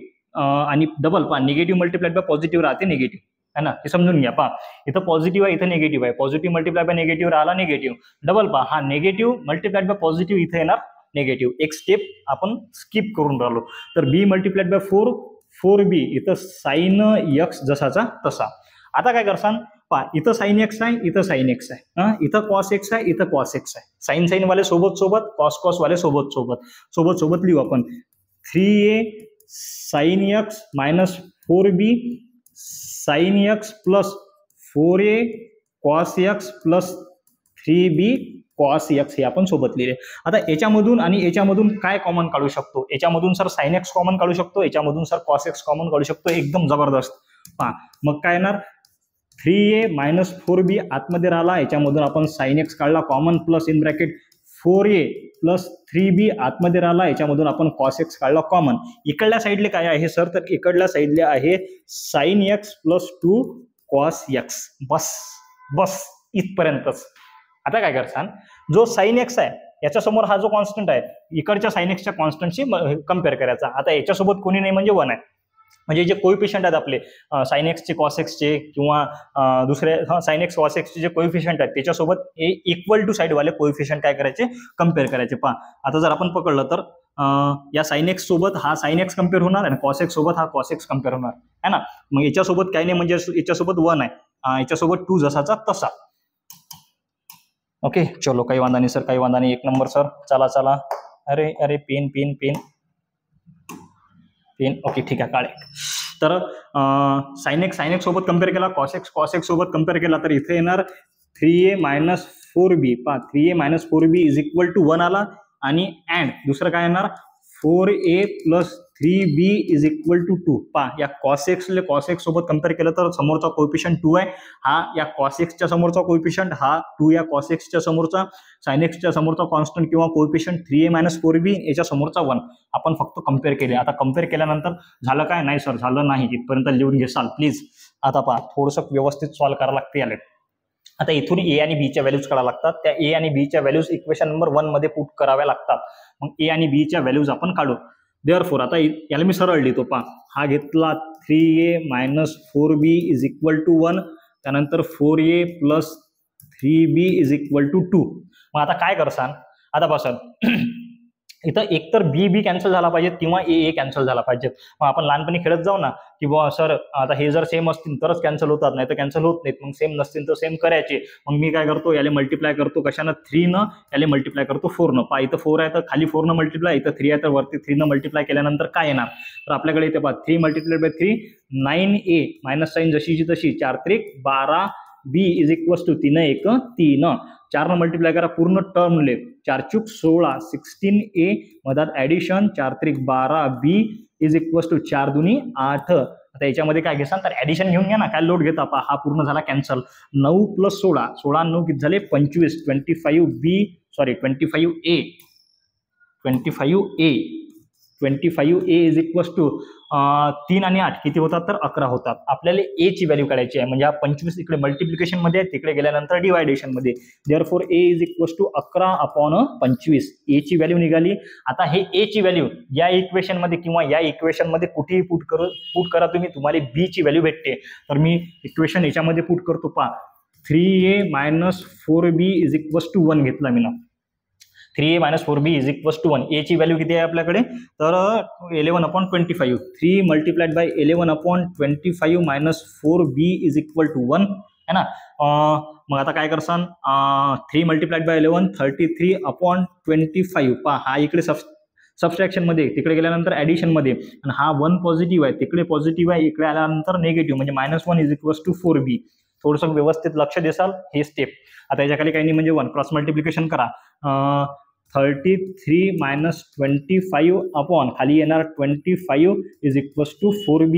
आणि डबल पहा निगेटिव्ह मल्टिप्लाइड बाय पॉझिटिव्ह राहते निगेटिव्ह, है ना, हे समजून घ्या. पहा, इथं पॉझिटिव्ह आहे, इथं निगेटिव्ह आहे, पॉझिटिव्ह मल्टिप्लाय बाय निगेटिव्ह राहिला निगेटिव्ह, डबल पहा हा निगेटिव्ह मल्टिप्लाइड बाय पॉझिटिव्ह इथे येणार निगेटिव्ह. एक स्टेप आपण स्किप करून राहिलो, तर बी मल्टिप्लाइड बाय 4 4b इथं साइन एक्स जसाचा तसा. आता काय करसान, पहा इथं साइन एक्स आहे, इथं साइन एक्स आहे, इथं कॉस एक्स आहे, इथं कॉस एक्स आहे. साइन साइन वाले सोबत सोबत, कॉस कॉस वाले सोबत सोबत, सोबत सोबत लिहू आपण. 3a sine x minus 4b sign x plus 4a cos x plus 3b cos x हे आपण सोबत लिहिले. आता याच्यामधून आणि याच्यामधून काय कॉमन काढू शकतो? याच्यामधून सर साइन एक्स कॉमन काढू शकतो, याच्यामधून सर कॉस एक्स कॉमन काढू शकतो. एकदम जबरदस्त. पहा मग काय येणार? 3a मायनस 4b आतमध्ये राहिला, याच्यामधून आपण साइन एक्स काढला common, plus in bracket 4a plus 3b आतमध्ये राहिला, याच्यामधून आपण कॉस एक्स काढला कॉमन. इकडल्या साईडले काय आहे सर? तर इकडल्या साईडले आहे sine x plus 2 cos x. बस बस इथपर्यंतच. आता काय करसान, जो साइन एक्स आहे याच्यासमोर हा जो कॉन्स्टंट आहे, इकडच्या साइन एक्सच्या कॉन्स्टंटशी कम्पेअर करायचा. आता याच्यासोबत कोणी नाही म्हणजे 1 आहे. म्हणजे जे कोइफिशियंट आहेत आपले साइन एक्सचे, कॉस एक्सचे किंवा दुसरे साइन एक्स कॉस एक्सचे जे कोइफिशियंट आहेत त्याच्यासोबत इक्वल टू साइड वाले कोइफिशियंट काय करायचे? कम्पेअर करायचे. पहा आता जर आपण पकडलं तर या साइन एक्स सोबत हा साइन एक्स कम्पेअर होणार आणि कॉस एक्स सोबत हा कॉस एक्स कम्पेअर होणार है ना. मग याच्यासोबत काही नाही म्हणजे याच्यासोबत 1 आहे, याच्यासोबत 2 जसाचा तसा. ओके चलो काही वांधा नाही सर, काही वांधा नाही. 1 नंबर सर. चला चला. अरे अरे pen pen pen pen. Okay ठीक आहे काळे. तर साइन एक्स सोबत कम्पेअर केला, कॉस एक्स सोबत कम्पेअर केला तर इथे येणार 3a मायनस 4b. पहा 3a minus 4b is equal to 1 आला आणि अँड दुसरं काय येणार 4a plus 3b is equal to 2. पहा या कॉस एक्स सोबत कम्पेअर केलं तर समोरचा कोइफिशियंट 2 आहे, हा या कॉस एक्सच्या समोरचा कोइफिशियंट, हा 2 या कॉस एक्सच्या समोरचा, साइन एक्सच्या समोरचा कॉन्स्टंट किंवा कोइफिशियंट 3a मायनस 4b याच्या समोरचा 1. आपण फक्त कम्पेअर केले. आता कम्पेअर केल्यानंतर झालं काय? नाही सर झालं नाही. इथपर्यंत लिहून घेसाल प्लीज. आता पहा थोडंसं व्यवस्थित सॉल्व्ह करावं लागते याला. आता इथून ए आणि बी च्या व्हॅल्यूज काढाव्या लागतात. त्या ए आणि बी च्या व्हॅल्यूज इक्वेशन नंबर 1 मध्ये पुट कराव्या लागतात. मग ए आणि बी च्या व्हॅल्यूज आपण काढू. देअरफॉर आता याला मी सरळ लिहितो. पहा हा घेतला 3a minus 4b is equal to 1, त्यानंतर 4a plus 3b is equal to 2. मग आता काय करसान? आता पासून इथं एकतर बी कॅन्सल झाला पाहिजे किंवा ए कॅन्सल झाला पाहिजे. मग आपण लहानपणी खेळत जाऊ ना की बुवा सर आता हे जर सेम असतील तरच कॅन्सल होतात, नाही तर कॅन्सल होत नाहीत. मग सेम नसतील तर सेम करायचे. मग मी काय करतो, याला मल्टिप्लाय करतो कशानं? 3 न. याला मल्टिप्लाय करतो 4 न. पहा इथं 4 आहे तर खाली 4 न मल्टिप्लाय, इथं 3 आहे तर वरती 3 न मल्टिप्लाय केल्यानंतर काय येणार? तर आपल्याकडे इथे पहा 3 multiplied by 3 9a minus sine जशीची तशी 4 त्रिक 12 b इज इक्वल टू 3 1 3. 4 न मल्टिप्लाय करा पूर्ण टर्म ले 4 चूक 16 16a मधात ऍडिशन 4 त्रिक 12 b इज इक्वल टू 4 दुनी 8. आता याच्यामध्ये काय घेसान तर ऍडिशन घेऊन घ्या ना, काय लोड घेता. पहा हा पूर्ण झाला कॅन्सल. 9 प्लस 16 16 9 किती झाले 25 25b sorry 25a 25a is equal to 3 आणि 8 किती होतात तर 11 होतात. आपल्याला ए ची व्हॅल्यू काढायची आहे. म्हणजे हा 25 इकडे मल्टिप्लिकेशन मध्ये आहे, तिकडे गेल्यानंतर डिवायडेशन मध्ये. Therefore a is equal to 11/25. A ची व्हॅल्यू निघाली. आता हे ए ची व्हॅल्यू या इक्वेशन मध्ये किंवा या इक्वेशन मध्ये कुठेही पुट करा तुम्ही, तुम्हाला बी ची व्हॅल्यू भेटते. तर मी इक्वेशन याच्यामध्ये पुट करतो. पहा 3a minus 4b is equal to 1 घेतला मी ना. 3a minus 4b is equal to 1. A ची व्हॅल्यू किती आहे आपल्याकडे तर 11/25. 3 multiplied by 11/25 minus 4b is equal to 1 है ना. मग आता काय करसान 3 मल्टिप्लाइड बाय 11 33/25. पहा हा इकडे सबस्ट्रॅक्शन मध्ये, तिकडे गेल्यानंतर ऍडिशन मध्ये, आणि हा 1 पॉझिटिव्ह आहे, तिकडे पॉझिटिव्ह आहे, इकडे आल्यानंतर निगेटिव्ह म्हणजे -1 इज इक्वल टू 4b. थोडंसं व्यवस्थित लक्ष देसाल हे स्टेप. आता याच्याखाली काही नाही म्हणजे 1 क्रॉस मल्टिप्लिकेशन करा. 33 मायनस 25 अपॉन खाली येणार 25 इज इक्वल टू 4b.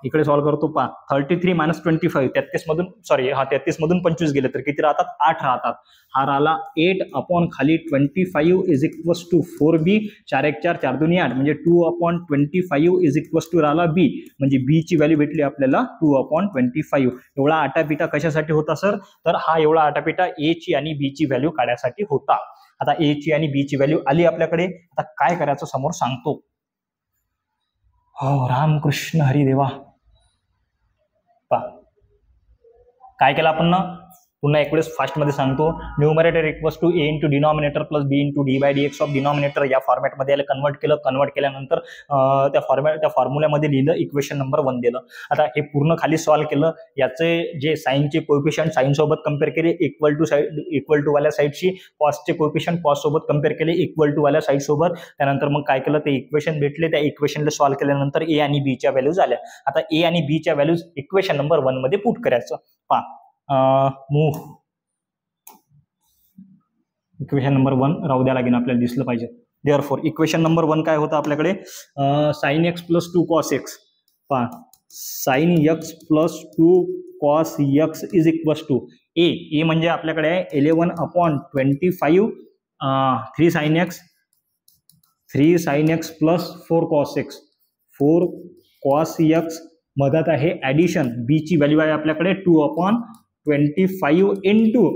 इकडे सॉल्व्ह करतो. पहा 33 मायनस 25 33 मधून 25 गेले तर किती राहतात 8 राहतात. हा राहिला 8 अपॉन खाली 25 इज इक्वल टू 4b. 4 1 4 4 2 8 म्हणजे 2/25 इज इक्वल टू राहिला b. म्हणजे b ची व्हॅल्यू भेटली आपल्याला 2/25. एवढा आटापिटा कशासाठी होता सर तर हा एवढा आटापिटा ए ची आणि बी ची व्हॅल्यू काढण्यासाठी होता. आता ए ची आणि बी ची व्हॅल्यू आली आपल्याकडे. आता काय करायचं समोर सांगतो. हो रामकृष्ण हरी देवा. पहा काय केलं आपण ना, पुन्हा एक वेळेस फास्टमध्ये सांगतो. Numerator equals to a into denominator plus b into d by d x of denominator या फॉर्मॅटमध्ये याला कन्वर्ट केल्यानंतर त्या फॉर्म्युल्यामध्ये लिहिलं, इक्वेशन नंबर 1 दिलं. आता हे पूर्ण खाली सॉल्व्ह केलं. याचे जे साईनचे कोएफिशियंट साईन सोबत कम्पेअर केले इक्वल टू वाल्या साईडशी, कॉसचे कोएफिशियंट कॉस सोबत कम्पेअर केले इक्वल टू वाल्या साईड सोबत. त्यानंतर मग काय केलं, ते इक्वेशन भेटले. त्या इक्वेशनला सॉल्व्ह केल्यानंतर ए आणि बी च्या व्हॅल्यूज आल्या. आता ए आणि बी च्या व्हॅल्यूज इक्वेशन नंबर 1 मध्ये पुट करायचं. मूव्ह इक्वेशन नंबर 1 राहू द्या लागेल, आपल्याला दिसलं पाहिजे. देअरफॉर इक्वेशन नंबर 1 काय होतं आपल्याकडे, sine x plus 2 cos x. Sine x plus 2 cos x is equals to a म्हणजे आपल्याकडे आहे 11/25 3 sine x plus 4 cos x. 4 cos x मधात आहे ॲडिशन, बी ची व्हॅल्यू आहे आपल्याकडे 2/25 into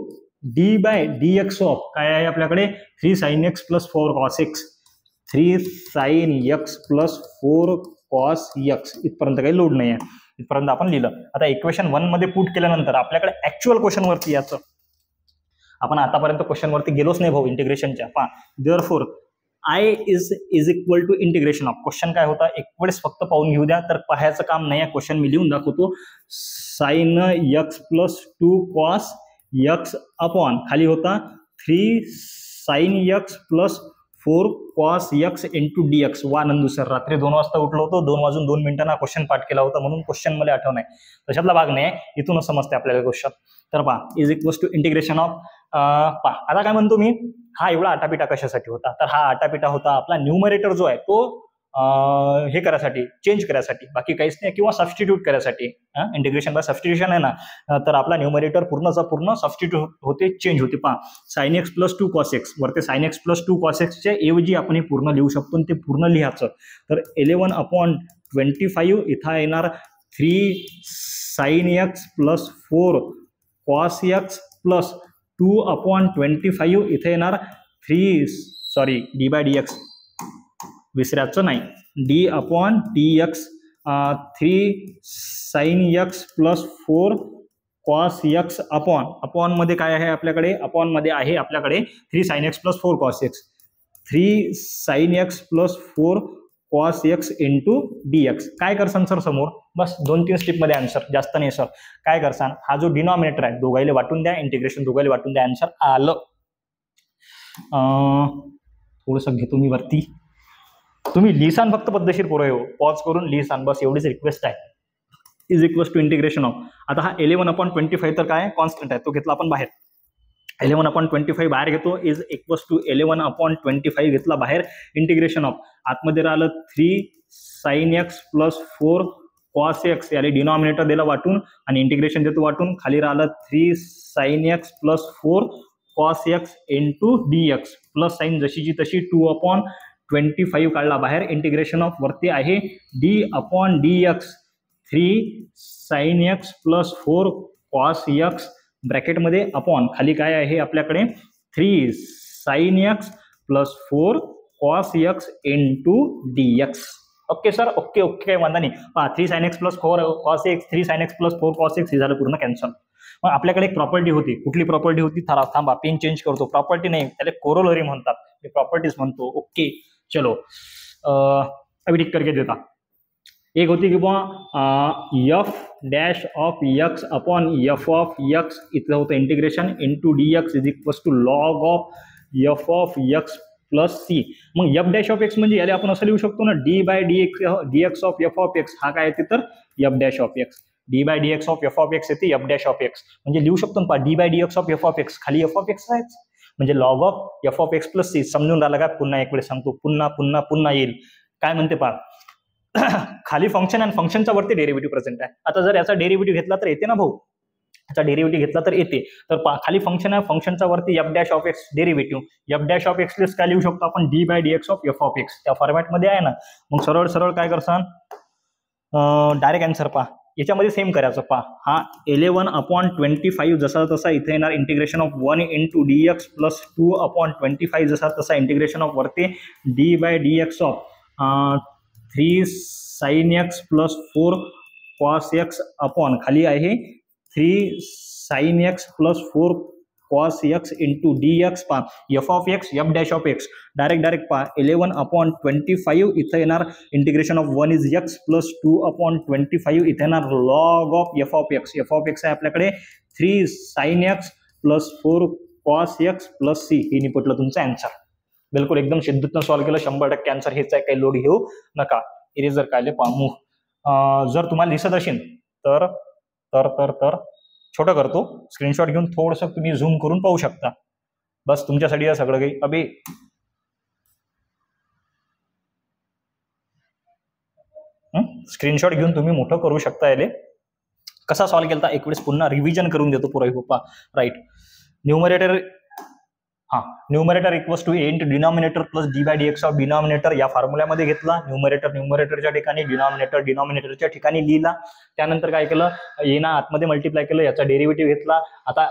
d by d x of काय आहे आपल्याकडे 3 sine x plus 4 cos x. 3 sine x plus 4 cos x इथपर्यंत काही लोड नाही आहे, इथपर्यंत आपण लिहिलं. आता इक्वेशन 1 मध्ये पुट केल्यानंतर आपल्याकडे ऍक्च्युअल क्वेश्चन वरती याचं आपण आतापर्यंत क्वेश्चन वरती गेलोच नाही भाऊ इंटिग्रेशनच्या. Therefore I is equal to integration of. Question काय होता एक वेळेस फक्त पाहून घेऊ द्या, तर पाहायचं काम नाही आहे. क्वेश्चन मी लिहून दाखवतो. Sign x plus 2 cos x upon खाली होता 3 sine x plus 4 cos x into d x. वा नंदू सर, रात्री 2 वाजता उठलो होतो, 2 वाजून 2 मिनिटांना क्वेश्चन पाठ केला होता म्हणून क्वेश्चन मला आठवण आहे. तशातला भाग नाही, इथूनच समजते आपल्याला क्वेश्चन. तर पहा is equals to integration of. पहा आता काय म्हणतो मी, हा एवढा आटापिटा कशासाठी होता, तर हा आटापिटा होता आपला न्यूमरेटर जो आहे तो हे करायसाठी, चेंज करायसाठी, बाकी काहीच नाही, किंवा सबस्टिट्यूट करायसाठी. इंटिग्रेशन बाय सबस्टिट्यूशन आहे ना, तर आपला न्यूमरेटर पूर्णचा पूर्ण सबस्टिट्यूट होते, चेंज होते. पहा sine x plus 2 cos x वरती साइन एक्स प्लस 2 कॉस एक्सच्या ऐवजी आपण हे पूर्ण लिहू शकतो, ते पूर्ण लिहायचं. तर 11/25 इथं येणार 3 sine x plus 4 cos x plus 2/25 इथे येणार डी बाय डी एक्स, विसरायचं नाही, D upon d x. 3 sine x plus 4 cos x upon मध्ये काय आहे आपल्याकडे, अपॉन मध्ये आहे आपल्याकडे 3 sine x plus 4 cos x. 3 sine x plus 4 cos x into d x. काय करसान सर समोर, बस 2-3 स्टेपमध्ये आन्सर, जास्त नाही सर. काय करसान, हा जो डिनॉमिनेटर आहे दोघायला वाटून द्या, इंटिग्रेशन दोघायला वाटून द्या, आन्सर आलं. थोडंसं घेतो मी वरती, तुम्ही लिहिसान फक्त पद्धतशीर पोरं हो, पॉज करून लिहिसान, बस एवढीच रिक्वेस्ट आहे. Is equals to integration of. आता हा 11/25 तर काय कॉन्स्टंट आहे, तो घेतला आपण बाहेर. 11/25 बाहेर घेतो, इज इक्वल्स टू 11/25 घेतला बाहेर. इंटिग्रेशन ऑफ आतमध्ये राहिलं 3 sine x plus 4 cos x, याला डिनॉमिनेटर दिला वाटून आणि इंटिग्रेशन देतो वाटून. खाली राहिलं 3 sine x plus 4 cos x into d x, plus sine जशीची तशी 2/25 काढला बाहेर. इंटिग्रेशन ऑफ वरती आहे d upon d x, 3 sine x plus 4 cos x ब्रॅकेटमध्ये अपॉन खाली काय आहे आपल्याकडे 3 sine x plus 4 cos x into d x. Okay sir, okay काही वांधा नाही. 3 sine x plus 4 cos x, 3 sine x plus 4 cos x हे झालं पूर्ण कॅन्सल. मग आपल्याकडे एक प्रॉपर्टी होती, कुठली प्रॉपर्टी होती, थांबा पेन चेंज करतो. प्रॉपर्टी नाही, त्याला कोरोलरी म्हणतात, ते प्रॉपर्टीज म्हणतो. ओके चलो अभी ठीक करके देता. एक होती की बुवा f dash of x upon f of x, इथलं होतं integration into d x is equals to log of f of x plus c. मग एफ डॅश ऑफ एक्स म्हणजे याला आपण असं लिहू शकतो ना, d by d x of f of x. हा काय येते तर f dash of x, d by d x of f of x येते एफ डॅश ऑफ एक्स, म्हणजे लिहू शकतो ना d by d x of f of x, खाली एफ ऑफ एक्स आहेच, म्हणजे log of f of x plus c. समजून राहिला का, पुन्हा एक वेळ सांगतो, पुन्हा येईल. काय म्हणते पहा, खाली फंक्शन आणि फंक्शनच्या वरती डेरिव्हेटिव्ह प्रेझेंट आहे. आता जर याचा डेरिव्हेटिव्ह घेतला तर येते ना भाऊ, याचा डेरिव्हेटिव्ह घेतला तर येते. तर खाली फंक्शन आहे, फंक्शनच्या वरती f dash of x derivative, f dash of x plus काय लिहू शकतो आपण d by d x of f of x, त्या फॉर्मॅटमध्ये आहे ना. मग सरळ काय करसान, डायरेक्ट आन्सर पहा, याच्यामध्ये सेम करायचं. पहा हा 11/25 जसा तसा इथे येणार, integration of 1 into d x plus 2/25 जसा तसा इंटिग्रेशन ऑफ वरती d by d x of 3 sine x plus 4 cos x upon खाली आहे 3 sine x plus 4 cos x into d x पा f of x f dash of x direct पा 11/25 इथं येणार integration of 1 is x plus 2/25 इथं येणार log of f of x आहे आपल्याकडे 3 sine x plus 4 cos x plus c हे निपटलं तुमचं आन्सर. बिलकुल एकदम शिद्दतनं सॉल्व्ह केलं. 100% आन्सर हेच आहे, काही लोड घेऊ नका. इरेजर काढले पामू. जर तुम्हाला दिसत असेल तर तर तर तर छोटं करतो, स्क्रीनशॉट घेऊन थोडंसं तुम्ही झूम करून पाहू शकता. बस तुमच्यासाठी आहे सगळं काही. अबे स्क्रीनशॉट घेऊन तुम्ही मोठं करू शकता. याले कसा सॉल्व्ह केला एक वेळेस पुन्हा रिव्हिजन करून देतो पुरा पप्पा. Right, numerator equals to a into denominator plus d by d x of denominator या फॉर्म्युल्यामध्ये घेतला. न्यूमरेटरच्या ठिकाणी डिनॉमिनेटरच्या ठिकाणी लिहिला. त्यानंतर काय केलं, येना आतमध्ये मल्टिप्लाय केलं, याचा डेरिव्हेटिव्ह घेतला. आता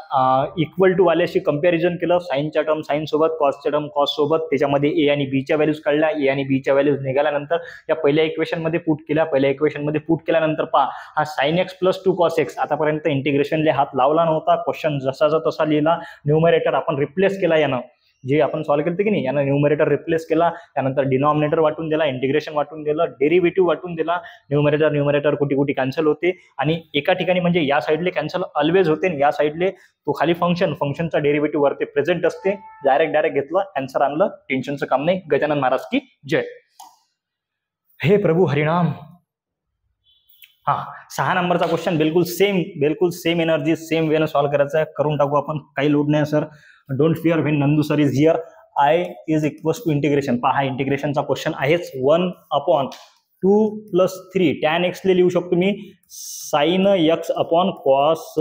इक्वल टू वाल्याशी कंपॅरिझन केलं. साईनच्या टर्म साईन सोबत, कॉसच्या टर्म कॉस सोबत, त्याच्यामध्ये ए आणि बीच्या व्हॅल्यूज काढल्या. ए आणि बीच्या व्हॅल्यूज निघाल्यानंतर या पहिल्या इक्वेशन मध्ये पुट केल्या. पहिल्या इक्वेशन मध्ये पुट केल्यानंतर पहा हा sign x plus 2 cos x आतापर्यंत इंटिग्रेशनला हात लावला नव्हता. क्वेश्चन जसाचा तसा लिहिला. न्यूमरेटर आपण रिप्लेस केला यानं, जे आपण सॉल्व्ह केलं की नाही यानं न्यूमरेटर रिप्लेस केला. त्यानंतर डिनॉमिनेटर वाटून दिला, इंटिग्रेशन वाटून दिलं, डेरिव्हेटिव्ह वाटून दिला. न्यूमरेटर कुठे कॅन्सल होते आणि एका ठिकाणी म्हणजे या साईडले कॅन्सल ऑलवेज होते आणि या साईडले तो खाली फंक्शनचा डेरिव्हेटिव्ह वरती प्रेझेंट असते. डायरेक्ट घेतलं, आन्सर आणलं, टेन्शनचं काम नाही. गजानन महाराज की जय. हे प्रभू हरिनाम. 6 नंबरचा क्वेश्चन बिलकुल सेम एनर्जी सेम वेनं सॉल्व्ह करायचा आहे. करून टाकू आपण, काही लोड नाही sir. Don't fear when Nandu sir is here. I is equals to integration. पहा इंटिग्रेशनचा क्वेश्चन आहेच. 1/2 + 3 टॅन एक्स लिहू शकतो मी sine x upon cos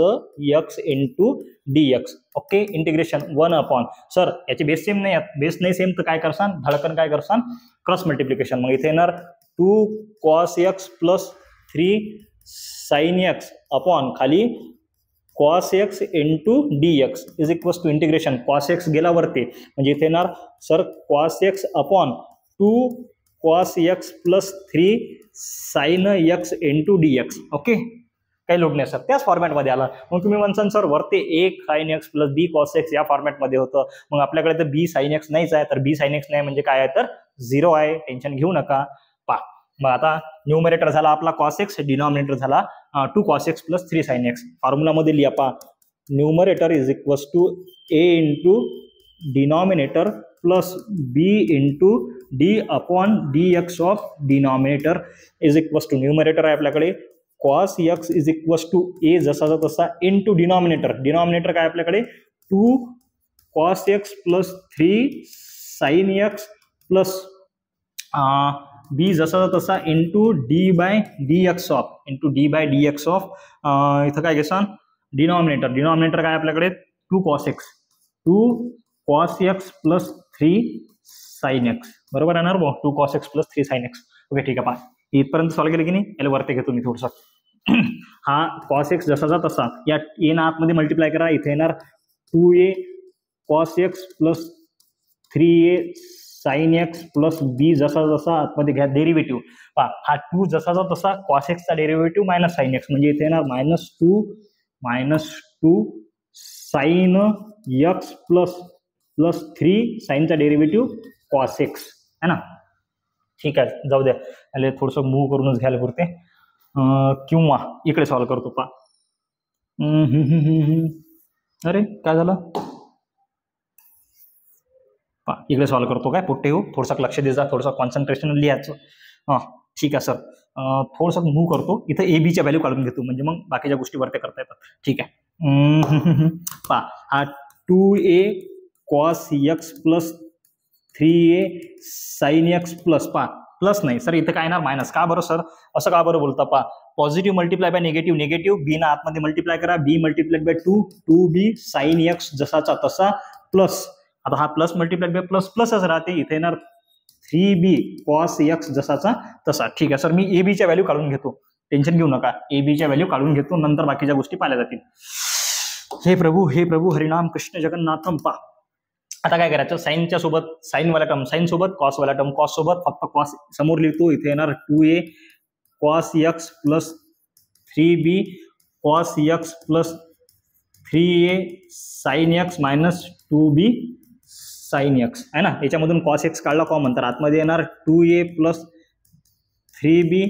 x into d x. Okay, integration 1/. Sir याचे बेस सेम नाही, बेस नाही सेम तर काय करसान, धडकन काय करसान, क्रॉस मल्टिप्लिकेशन. मग इथे येणार 2 cos x plus 3 sine x upon खाली cos x into d x is equals to integration. Cos x गेला वरती म्हणजे इथे येणार sir cos x upon 2 cos x plus 3 sine x into d x. Okay, काही लोड नाही sir, त्याच फॉर्मॅटमध्ये आला. मग तुम्ही म्हणसान सर वरती 1 sine x plus b cos x या फॉर्मॅटमध्ये होतं. मग आपल्याकडे तर बी साइन एक्स नाहीच आहे, तर बी साइन एक्स नाही म्हणजे काय आहे तर 0 आहे. टेन्शन घेऊ नका. मग आता न्यूमरेटर झाला आपला कॉस एक्स, डिनॉमिनेटर झाला 2 cos x plus 3 sine x. फॉर्म्युलामध्ये लिहा पहा, numerator is equals to a into denominator plus b into d upon d x of denominator is equals to numerator आहे आपल्याकडे cos x is equals to a जसाचा तसा into denominator काय आपल्याकडे 2 cos x plus 3 sine x plus b जसा तसा into d by d x of इथं काय घेसान डिनॉमिनेटर काय आपल्याकडे 2 cos x plus 3 sine x. बरोबर आहे ना रो, 2 cos x plus 3 sine x. Okay ठीक आहे. पहा इथपर्यंत सॉल्व्ह केलं की नाही, याला वरती घेतो मी थोडंसं. हा कॉस एक्स जसाचा तसा या ए ना आतमध्ये मल्टिप्लाय करा. इथे येणार 2a cos x plus 3a sine x plus b जसा जसा आतमध्ये घ्या डेरिव्हेटिव्ह. पहा हा 2 जसाचा तसा कॉस एक्सचा डेरिव्हेटिव्ह मायनस साइन एक्स म्हणजे इथे येणार -2 साइन एक्स प्लस 3 साइनचा डेरिव्हेटिव्ह कॉस एक्स है ना. ठीक आहे, जाऊ द्या, याला थोडंसं मूव्ह करूनच घ्यायला पुरते. किंवा इकडे सॉल्व्ह करतो. पहा अरे काय झालं, इकडे सॉल्व्ह करतो काय पोट्टे हो. थोडंसं लक्ष द्यायचा, थोडंसं कॉन्सन्ट्रेशन लिहायचं. ठीक आहे सर, थोडंसं मूव्ह करतो. इथं ए बीच्या व्हॅल्यू काढून घेतो म्हणजे मग बाकीच्या गोष्टी वरती करता येतात. ठीक आहे. पहा हा 2a cos x plus 3a sine x plus plus नाही सर, इथं काय येणार मायनस. का बरं सर, असं का बरं बोलता. पहा positive multiply by negative b ना आतमध्ये मल्टिप्लाय करा. B multiply by 2b sine x जसाचा तसा प्लस. आता हा प्लस मल्टिप्लाय बाय प्लसच राहते. इथे येणार 3b कॉस एक्स जसाचा तसा. ठीक आहे सर, मी ए बीच्या व्हॅल्यू काढून घेतो, टेन्शन घेऊ नका. ए बीच्या व्हॅल्यू काढून घेतो, नंतर बाकीच्या गोष्टी पाहिल्या जातील. हे प्रभू हरिनाम कृष्ण जगन्नाथम. पहा आता काय करायचं, साईनच्या सोबत साईन सोबत कॉस सोबत फक्त कॉस समोर लिहितो. इथे येणार 2a cos x plus 3b cos x plus 3a sine x minus 2b sine x आहे ना. याच्यामधून कॉस एक्स काढला कॉमन तर आतमध्ये येणार 2a plus 3b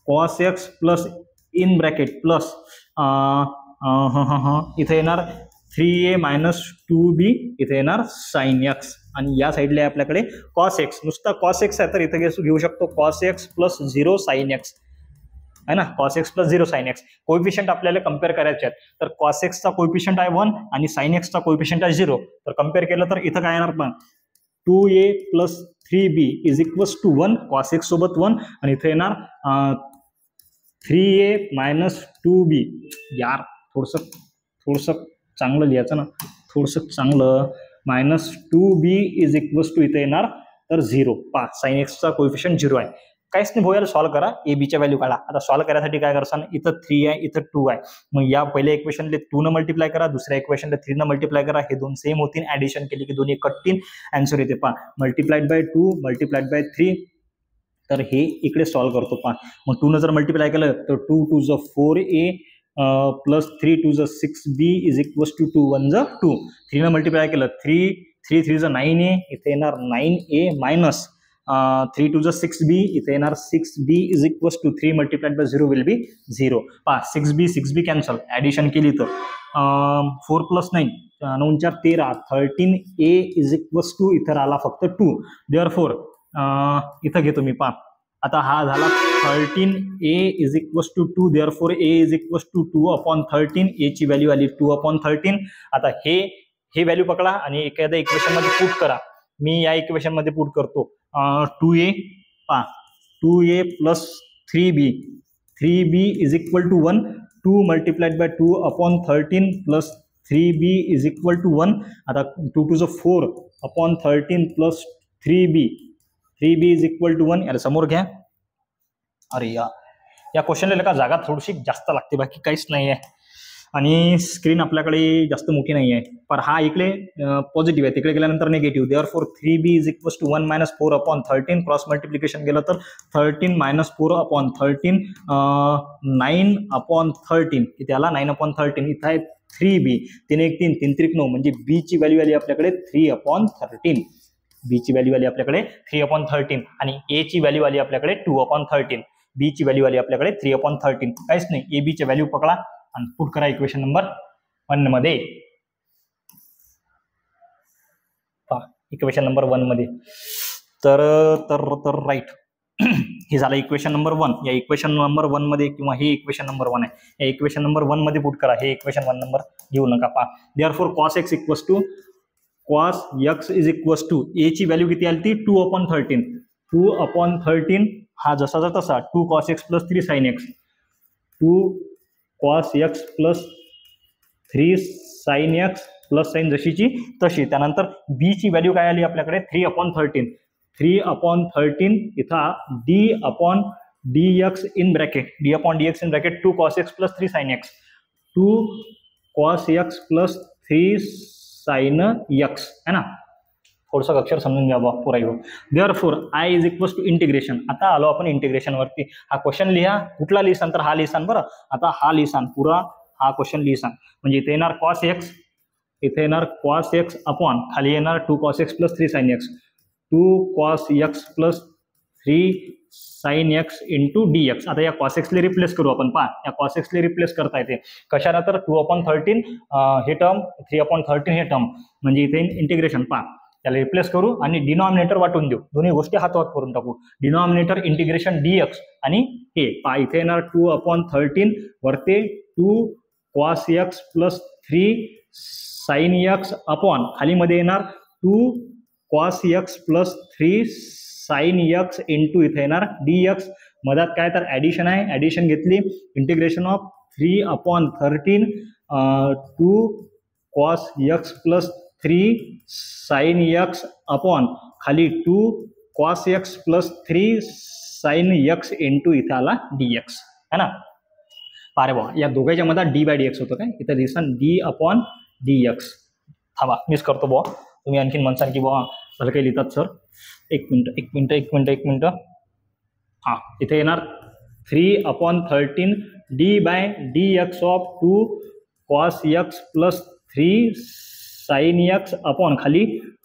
cos x plus in bracket plus इथे येणार 3a मायनस 2b इथे येणार साइन एक्स आणि या साईडला आहे आपल्याकडे कॉस एक्स. नुसता कॉस एक्स आहे तर इथे घेऊ शकतो cos x plus 0 sine x है ना. Cos x plus 0 sine x coefficient आपल्याला कम्पेअर करायचे आहेत तर कॉस एक्सचा कोएफिशियंट आहे 1 आणि साइन एक्सचा कोएफिशियंट आहे 0. तर कम्पेअर केलं तर इथं काय येणार पण 2a plus 3b is equals to 1 cos x सोबत 1 आणि इथे येणार 3a मायनस 2b. यार थोडंसं चांगलं लिहायचं ना, थोडंसं चांगलं. Minus 2b is equals to इथे येणार तर 0. पहा साइन एक्सचा कोएफिशियंट 0 आहे. काहीच नाही भोयाला सॉल्व करा, ए बीच्या व्हॅल्यू काढा. आता सॉल्व करायसाठी काय करसान, इथं 3 आहे इथं 2 आहे. मग या पहिल्या इक्वेशनला 2 न मल्टिप्लाय करा, दुसऱ्या इक्वेशनला 3 न मल्टिप्लाय करा. हे दोन सेम होतील, ऍडिशन केली की दोन्ही कटतील, आन्सर येते. पहा मल्टिप्लाइड बाय 2 मल्टिप्लाइड बाय 3. तर हे इकडे सॉल्व करतो. पहा मग 2 न जर मल्टिप्लाय केलं तर 2 2 ज 4a प्लस 3 2 ज 6b इज इक्वल्स टू 2 1 ज 2. 3 न मल्टिप्लाय केलं 3 3 3 ज 9a इथे येणार 9a मायनस 3 2 ज 6b इथे येणार 6b is equals to 3 multiplied by 0 will be 0. पहा 6b कॅन्सल, ऍडिशन केली तर 4 plus 9 9 4 13 13a is equals to इथं आला फक्त 2. देअरफॉर इथं घेतो मी. पहा आता हा झाला 13a is equals to 2. Therefore a is equals to 2/13. a ची व्हॅल्यू आली 2/13. आता हे व्हॅल्यू पकडा आणि एखाद्या इक्वेशन मध्ये पुट करा. मी या इक्वेशन मध्ये पुट करतो 2a. पहा 2a plus 3b is equal to 1. 2 multiplied by 2/13 plus 3b is equal to 1. आता 2 2 ज 4/13 plus 3b is equal to 1. याला समोर घ्या. अरे या क्वेश्चनला का जागा थोडीशी जास्त लागते, बाकी काहीच नाही आहे आणि स्क्रीन आपल्याकडे जास्त मोठी नाही आहे. पण हा इकडे पॉझिटिव्ह आहे, तिकडे गेल्यानंतर negative. Therefore 3b is equals to 1 minus 4/13. Cross multiplication केलं तर 13 मायनस 4/13 9/13. इथे आला 9/13. इथं आहे 3b 3 1 3 3 3 9 म्हणजे b ची व्हॅल्यू आली आपल्याकडे 3/13. b ची व्हॅल्यू आली आपल्याकडे 3/13 आणि a ची व्हॅल्यू आली आपल्याकडे 2/13. b ची व्हॅल्यू आली आपल्याकडे 3/13. काहीच नाही, a b ची व्हॅल्यू पकडा आणि पुट करा इक्वेशन नंबर 1 मध्ये. इक्वेशन नंबर 1 मध्ये तर राईट हे झालं इक्वेशन नंबर 1. या इक्वेशन नंबर 1 मध्ये किंवा हे इक्वेशन नंबर 1 आहे, या इक्वेशन नंबर 1 मध्ये पुट करा. हे इक्वेशन 1 नंबर घेऊ नका. पहा therefore cos x equals to cos x is equals to a ची व्हॅल्यू किती आली ती 2/13. 2/13 हा जसाचा तसा 2 cos x plus 3 sin x. 2 cos x plus 3 sin x plus sine जशीची तशी. त्यानंतर b ची व्हॅल्यू काय आली आपल्याकडे 3/13. 3/13 इथं d/dx in bracket 2 cos x plus 3 sin x. 2 cos x plus 3 sin x है ना. थोडंसं अक्षर समजून घ्या पुरा येऊ. Therefore I is equals to integration. आता आलो आपण इंटिग्रेशन वरती. हा क्वेश्चन लिहा, कुठला लिहिसान तर हा लिहिसान. बरं आता हा लिहिसान, पुरा हा क्वेश्चन लिहिसान. म्हणजे इथे येणार cos x, इथे येणार cos x अपॉन खाली येणार 2 cos x plus 3 sin x. 2 cos x plus 3 sin x into dx. आता या cos x ले रिप्लेस करू आपण. पहा या cos x ले रिप्लेस करता येते कशाला तर 2/13 हे टर्म 3/13 हे टर्म म्हणजे इथे इंटिग्रेशन. पहा त्याला रिप्लेस करू आणि डिनॉमिनेटर वाटून देऊ. दोन्ही गोष्टी हातवात करून टाकू. डिनॉमिनेटर इंटिग्रेशन dx आणि हे पहा इथे येणार 2/13 वरते 2 cos x plus 3 sin x upon खाली मध्ये येणार 2 cos x plus 3 sin x into इथे येणार dx. मधात काय तर ऍडिशन आहे, ऍडिशन घेतली. Integration of 3/13 2 cos x plus 3 sin x upon खाली 2 cos x plus 3 sin x into इथे आला dx है ना. पारे बा या दोघांच्या मध्ये d/dx होतं काय, इथं लिहिसान d/dx. थांबा मिस करतो बुवा, तुम्ही आणखीन म्हणसान की बुवा झालं काही लिहितात सर. एक मिनिट. हा इथे येणार 3/13 d/dx of 2 cos x plus 3 sine x upon खाली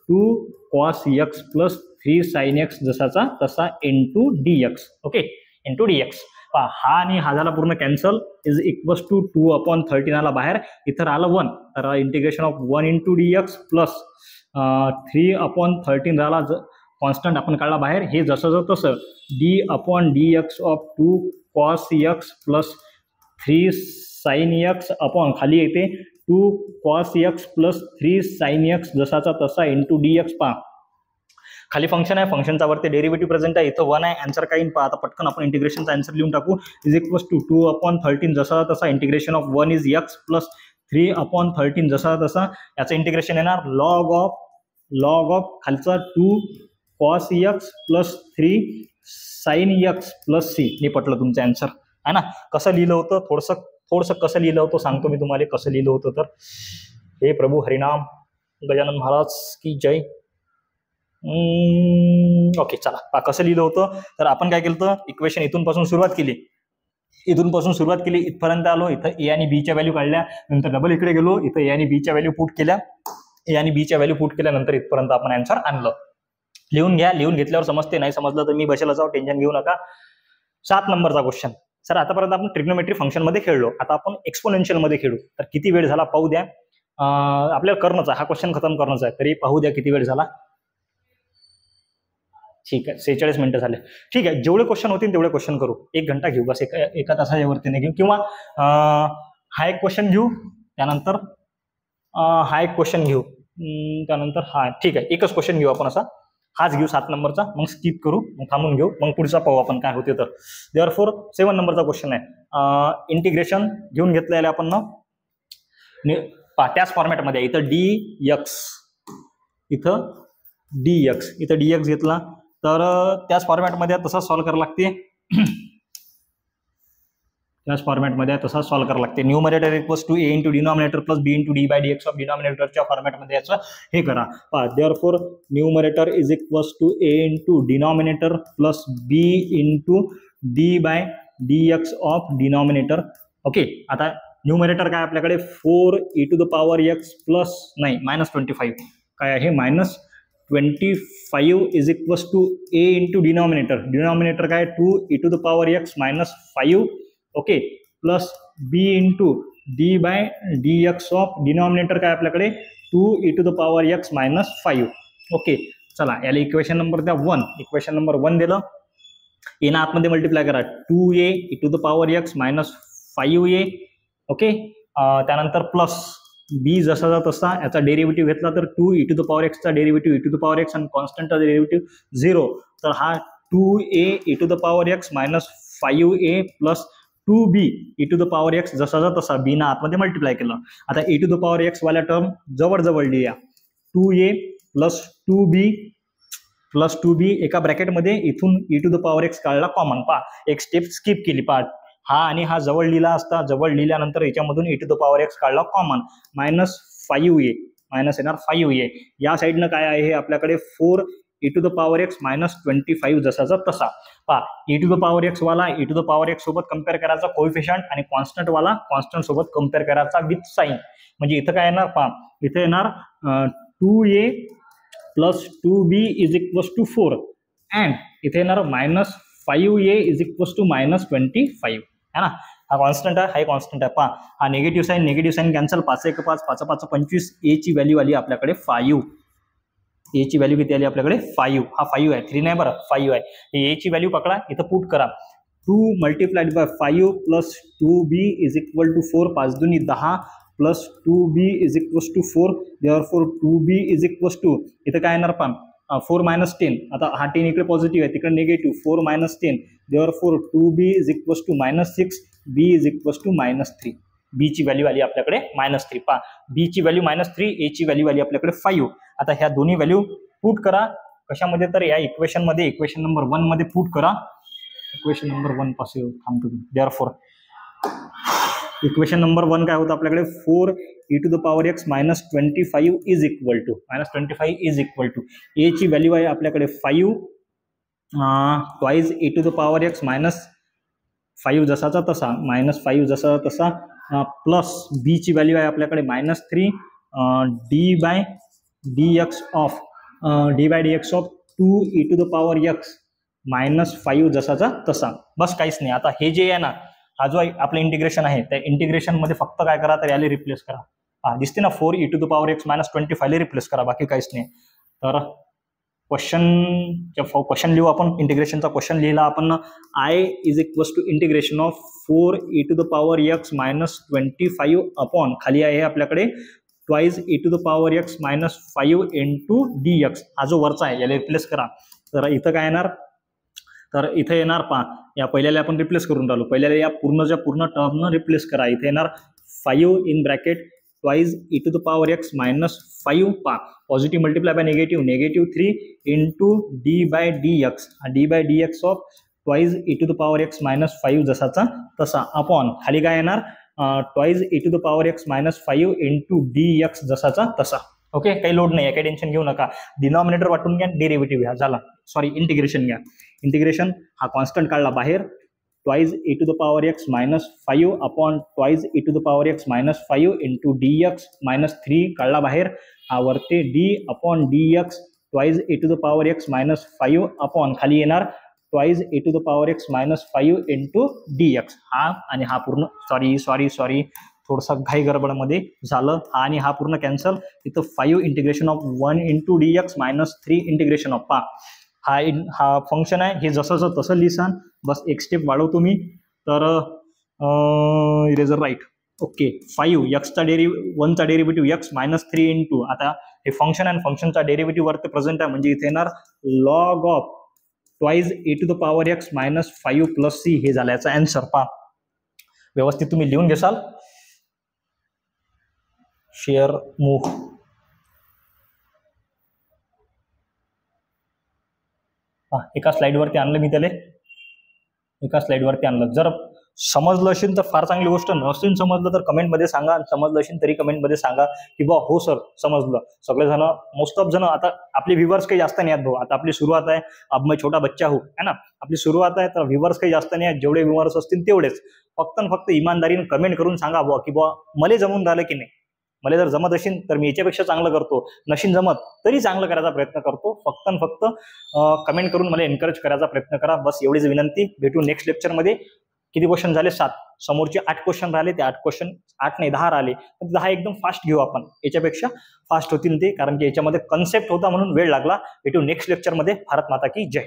2 cos x plus 3 sine x जसाचा तसा into d x. Okay, into d x. हा आणि हा झाला पूर्ण कॅन्सल. इज इक्वल्स टू 2/13 आला बाहेर, इथं आलं 1. तर integration of 1 into d x plus 3/13 झाला कॉन्स्टंट आपण काढला बाहेर. हे जसं तसं d upon d x of 2 cos x plus 3 sine x upon खाली येते 2 cos x plus 3 sine x जसाचा तसा इंटू डी एक्स. पहा खाली फंक्शन आहे, फंक्शनचा वरती डेरिव्हेटिव्ह प्रेझेंट आहे, इथं 1 आहे. आन्सर काही पहा आता पटकन आपण इंटिग्रेशनचा आन्सर लिहून टाकू. इज इक्वल्स टू 2/13 जसा तसा integration of 1 is x plus 3/13 जसा तसा याचं इंटिग्रेशन येणार लॉग ऑफ खालचा 2 cos x plus 3 sine x plus c. हे पटलं तुमचं आन्सर आहे ना. कसं लिहिलं होतं थोडंसं कसं लिहिलं होतं सांगतो मी तुम्हाला कसं लिहिलं होतं. तर हे प्रभू हरिनाम गजानन महाराज की जय. ओके चला कसं लिहिलं होतं. तर आपण काय केलं, इक्वेशन इथून पासून सुरुवात केली, इथपर्यंत आलो. इथं ए आणि बी च्या व्हॅल्यू काढल्या, नंतर डबल इकडे गेलो, इथं ए आणि बी च्या व्हॅल्यू पुट केल्यानंतर इथपर्यंत आपण आन्सर आणलं. लिहून घ्या, लिहून घेतल्यावर समजते, नाही समजलं तर मी बसायला जाऊ, टेन्शन घेऊ नका. 7 नंबरचा क्वेश्चन. सर आतापर्यंत आपण ट्रिग्नोमेट्री फंक्शन मध्ये खेळलो, आता आपण एक्सपोनेन्शियल मध्ये खेळू. तर किती वेळ झाला पाहू द्या. आपल्याला करणंचा हा क्वेश्चन खतम करण्याचा आहे, तरी पाहू द्या किती वेळ झाला. ठीक आहे 46 मिनिटं झाले. ठीक आहे, जेवढे क्वेश्चन होतील तेवढे क्वेश्चन करू. 1 घंटा घेऊ बस, एका तासाच्या वरतीने घेऊ, किंवा हा एक क्वेश्चन घेऊ, त्यानंतर हा एक क्वेश्चन घेऊ, त्यानंतर हा. ठीक आहे, एकच क्वेश्चन घेऊ आपण असा, हाच घेऊ 7 नंबरचा, मग स्किप करू, मग थांबून घेऊ, मग पुढचा पाहू आपण काय होते. तर देअरफॉर 7 नंबरचा क्वेश्चन आहे. इंटिग्रेशन घेऊन घेतलेलं आपण ना त्याच फॉर्मॅटमध्ये. इथं डी एक्स, इथं डी एक्स घेतला, तर त्याच फॉर्मॅटमध्ये तसा सॉल्व्ह करावं लागते. Numerator equals to a into denominator plus b into d by d x of डिनॉमिनेटरच्या फॉर्मॅटमध्ये याचं हे करा. Therefore numerator is equals to a into denominator plus b into d by d x of denominator. Okay, आता numerator काय आपल्याकडे 4e⁻x plus नाही -25 काय आहे -25 is equals to a into denominator काय 2e⁻x -5 okay plus b into d by d x of denominator काय आपल्याकडे 2e⁻x -5. Okay चला याला इक्वेशन नंबर द्या 1. इक्वेशन नंबर 1 दिलं, ए ना आतमध्ये मल्टिप्लाय करा 2a⁻x -5a. ओके त्यानंतर प्लस बी जसा तसा याचा डेरिव्हेटिव्ह घेतला तर 2e⁻x चा डेरिव्हेटिव्ह e⁻x आणि कॉन्स्टंटचा डेरिव्हेटिव्ह 0. तर हा 2a⁻x -5a plus 2b e⁻x जसा तसा बी ना आतमध्ये मल्टिप्लाय केलं. आता e⁻x वाल्या टर्म जवळ लिहा 2a प्लस 2b एका ब्रॅकेटमध्ये इथून e⁻x काढला कॉमन. पा एक स्टेप स्किप केली. पा हा आणि हा जवळ लिहिला असता, जवळ लिहिल्यानंतर याच्यामधून e⁻x काढला कॉमन -5a मायनस येणार 5a. या साईडनं काय आहे हे आपल्याकडे 4e⁻x -25 जसाचा तसा. पहा e⁻x वाला e⁻x सोबत कम्पेअर करायचा कोएफिशियंट आणि कॉन्स्टंट वाला कॉन्स्टंट सोबत कम्पेअर करायचा विथ साइन. म्हणजे इथं काय येणार पहा इथे येणार 2a plus 2b is equals to 4 and इथे येणार -5a इज इक्वल्स टू -25 है ना. हा कॉन्स्टंट आहे, हा कॉन्स्टंट आहे. पहा हा निगेटिव्ह साइन कॅन्सल, 5 1 5 5 5 25. ए ची व्हॅल्यू आली आपल्याकडे 5. ए ची व्हॅल्यू किती आली आपल्याकडे 5. हा 5 आहे, 3 नाही बरं 5 आहे. ए ची व्हॅल्यू पकडा, इथं पुट करा 2 multiplied by 5 plus 2b is equal to 4 5 दूनी 10 plus 2b is equals to 4. Therefore 2b is equals to इथं काय येणार पहा 4 - 10. आता हा 10 इकडे पॉझिटिव्ह आहे, तिकडे negative 4 - 10. Therefore 2b is equals to -6 b is equals to -3. B ची व्हॅल्यू आली आपल्याकडे -3. पहा बी ची व्हॅल्यू -3, ए ची व्हॅल्यू आली आपल्याकडे 5. आता ह्या दोन्ही व्हॅल्यू पुट करा कशामध्ये तर या इक्वेशन मध्ये, इक्वेशन नंबर 1 मध्ये पुट करा. इक्वेशन नंबर 1 पासून थांबतो. देअरफॉर इक्वेशन नंबर 1 काय होतं आपल्याकडे 4e⁻x -25 is equal to -25 is equal to a ची व्हॅल्यू आहे आपल्याकडे 5 ट्वाइस e⁻x -5 जसाचा तसा -5 जसा तसा प्लस बी ची व्हॅल्यू आहे आपल्याकडे -3 d/dx ऑफ 2e⁻x -5 जसाचा तसा. बस काहीच नाही. आता हे जे आहे ना, हा जो आपलं इंटिग्रेशन आहे त्या इंटिग्रेशन मध्ये फक्त काय करा, तर याला रिप्लेस करा. दिसते ना 4e⁻x -25 ला रिप्लेस करा, बाकी काहीच नाही. तर क्वेश्चन लिहू आपण. इंटिग्रेशनचा क्वेश्चन लिहिला आपण. I = integration of 4e⁻x -25 upon खाली आहे आपल्याकडे 2e⁻x -5 into dx. हा जो वरचा आहे याला रिप्लेस करा. तर इथं काय येणार, तर इथे येणार पहा, या पहिल्याला आपण रिप्लेस करून राहिलो. पहिल्याला या पूर्ण टर्मनं रिप्लेस करा. इथे येणार 5 इन ब्रॅकेट 2e⁻x -5 पहा, positive multiply by negative -3 into d/dx. d/dx of 2e⁻x -5 जसाचा तसा अपॉन खाली काय येणार 2e⁻x -5 into dx जसाचा तसा. ओके, काही लोड नाही आहे, काही टेन्शन घेऊ नका. डिनॉमिनेटर वाटून घ्या, डेरिव्हेटिव्ह घ्या, झाला. सॉरी, इंटिग्रेशन घ्या. इंटिग्रेशन हा कॉन्स्टंट काढला बाहेर, 2e⁻x -5 upon 2e⁻x -5 into dx -3 काढला बाहेर. हा वरती d upon dx 2e⁻x -5 upon खाली येणार 2e⁻x -5 into dx. हा आणि हा पूर्ण सॉरी थोडसा घाई गडबडमध्ये झालं. हा आणि हा पूर्ण कॅन्सल. इथं 5 integration of 1 into dx -3 integration of पा. हा फंक्शन आहे, हे जसं तसं लिहिसान. बस एक स्टेप वाढवतो मी. तर इरेजर राईट. ओके, 5 1चा डेरिव्हेटिव्ह x -3 इंटू, आता हे फंक्शन आहे, फंक्शनचा डेरिव्हेटिव्ह वरती प्रेझेंट आहे, म्हणजे इथे येणार लॉग ऑफ 2e⁻x -5 + c. हे झालं याचा आन्सर. पा व्यवस्थित तुम्ही लिहून घेसाल. Share move. एका स्लाइडवरती आणलं मी त्याला, एका स्लाइडवरती आणलं. जर समजलं असेल तर फार चांगली गोष्ट, नसेल समजलं तर कमेंटमध्ये सांगा. समजलं असेल तरी कमेंटमध्ये सांगा की बा हो सर समजलं. सगळेजण, मोस्ट ऑफ जण, आता आपले व्ह्यूअर्स काही जास्त नाही आहेत भाऊ. आता आपली सुरुवात आहे, अब मैं छोटा बच्चा हूँ, है ना. आपली सुरुवात आहे, तर व्ह्यूअर्स काही जास्त नाही आहेत. जेवढे व्ह्यूअर्स असतील तेवढेच. फक्त इमानदारीने कमेंट करून सांगा बुवा की बुवा मला जमून राहिलं की नाही. मला जर जमत असेल तर मी याच्यापेक्षा चांगलं करतो, नशीन जमत तरी चांगलं करायचा प्रयत्न करतो. फक्त कमेंट करून मला एनकरेज करायचा प्रयत्न करा. बस एवढीच विनंती. भेटू नेक्स्ट लेक्चरमध्ये. किती क्वेश्चन झाले? 7. समोरचे 8 क्वेश्चन राहिले. ते 8 क्वेश्चन, 8 नाही 10 राहिले. 10 एकदम फास्ट घेऊ आपण. याच्यापेक्षा फास्ट होतील ते, कारण की याच्यामध्ये कन्सेप्ट होता म्हणून वेळ लागला. भेटू नेक्स्ट लेक्चरमध्ये. भारत माता की जय.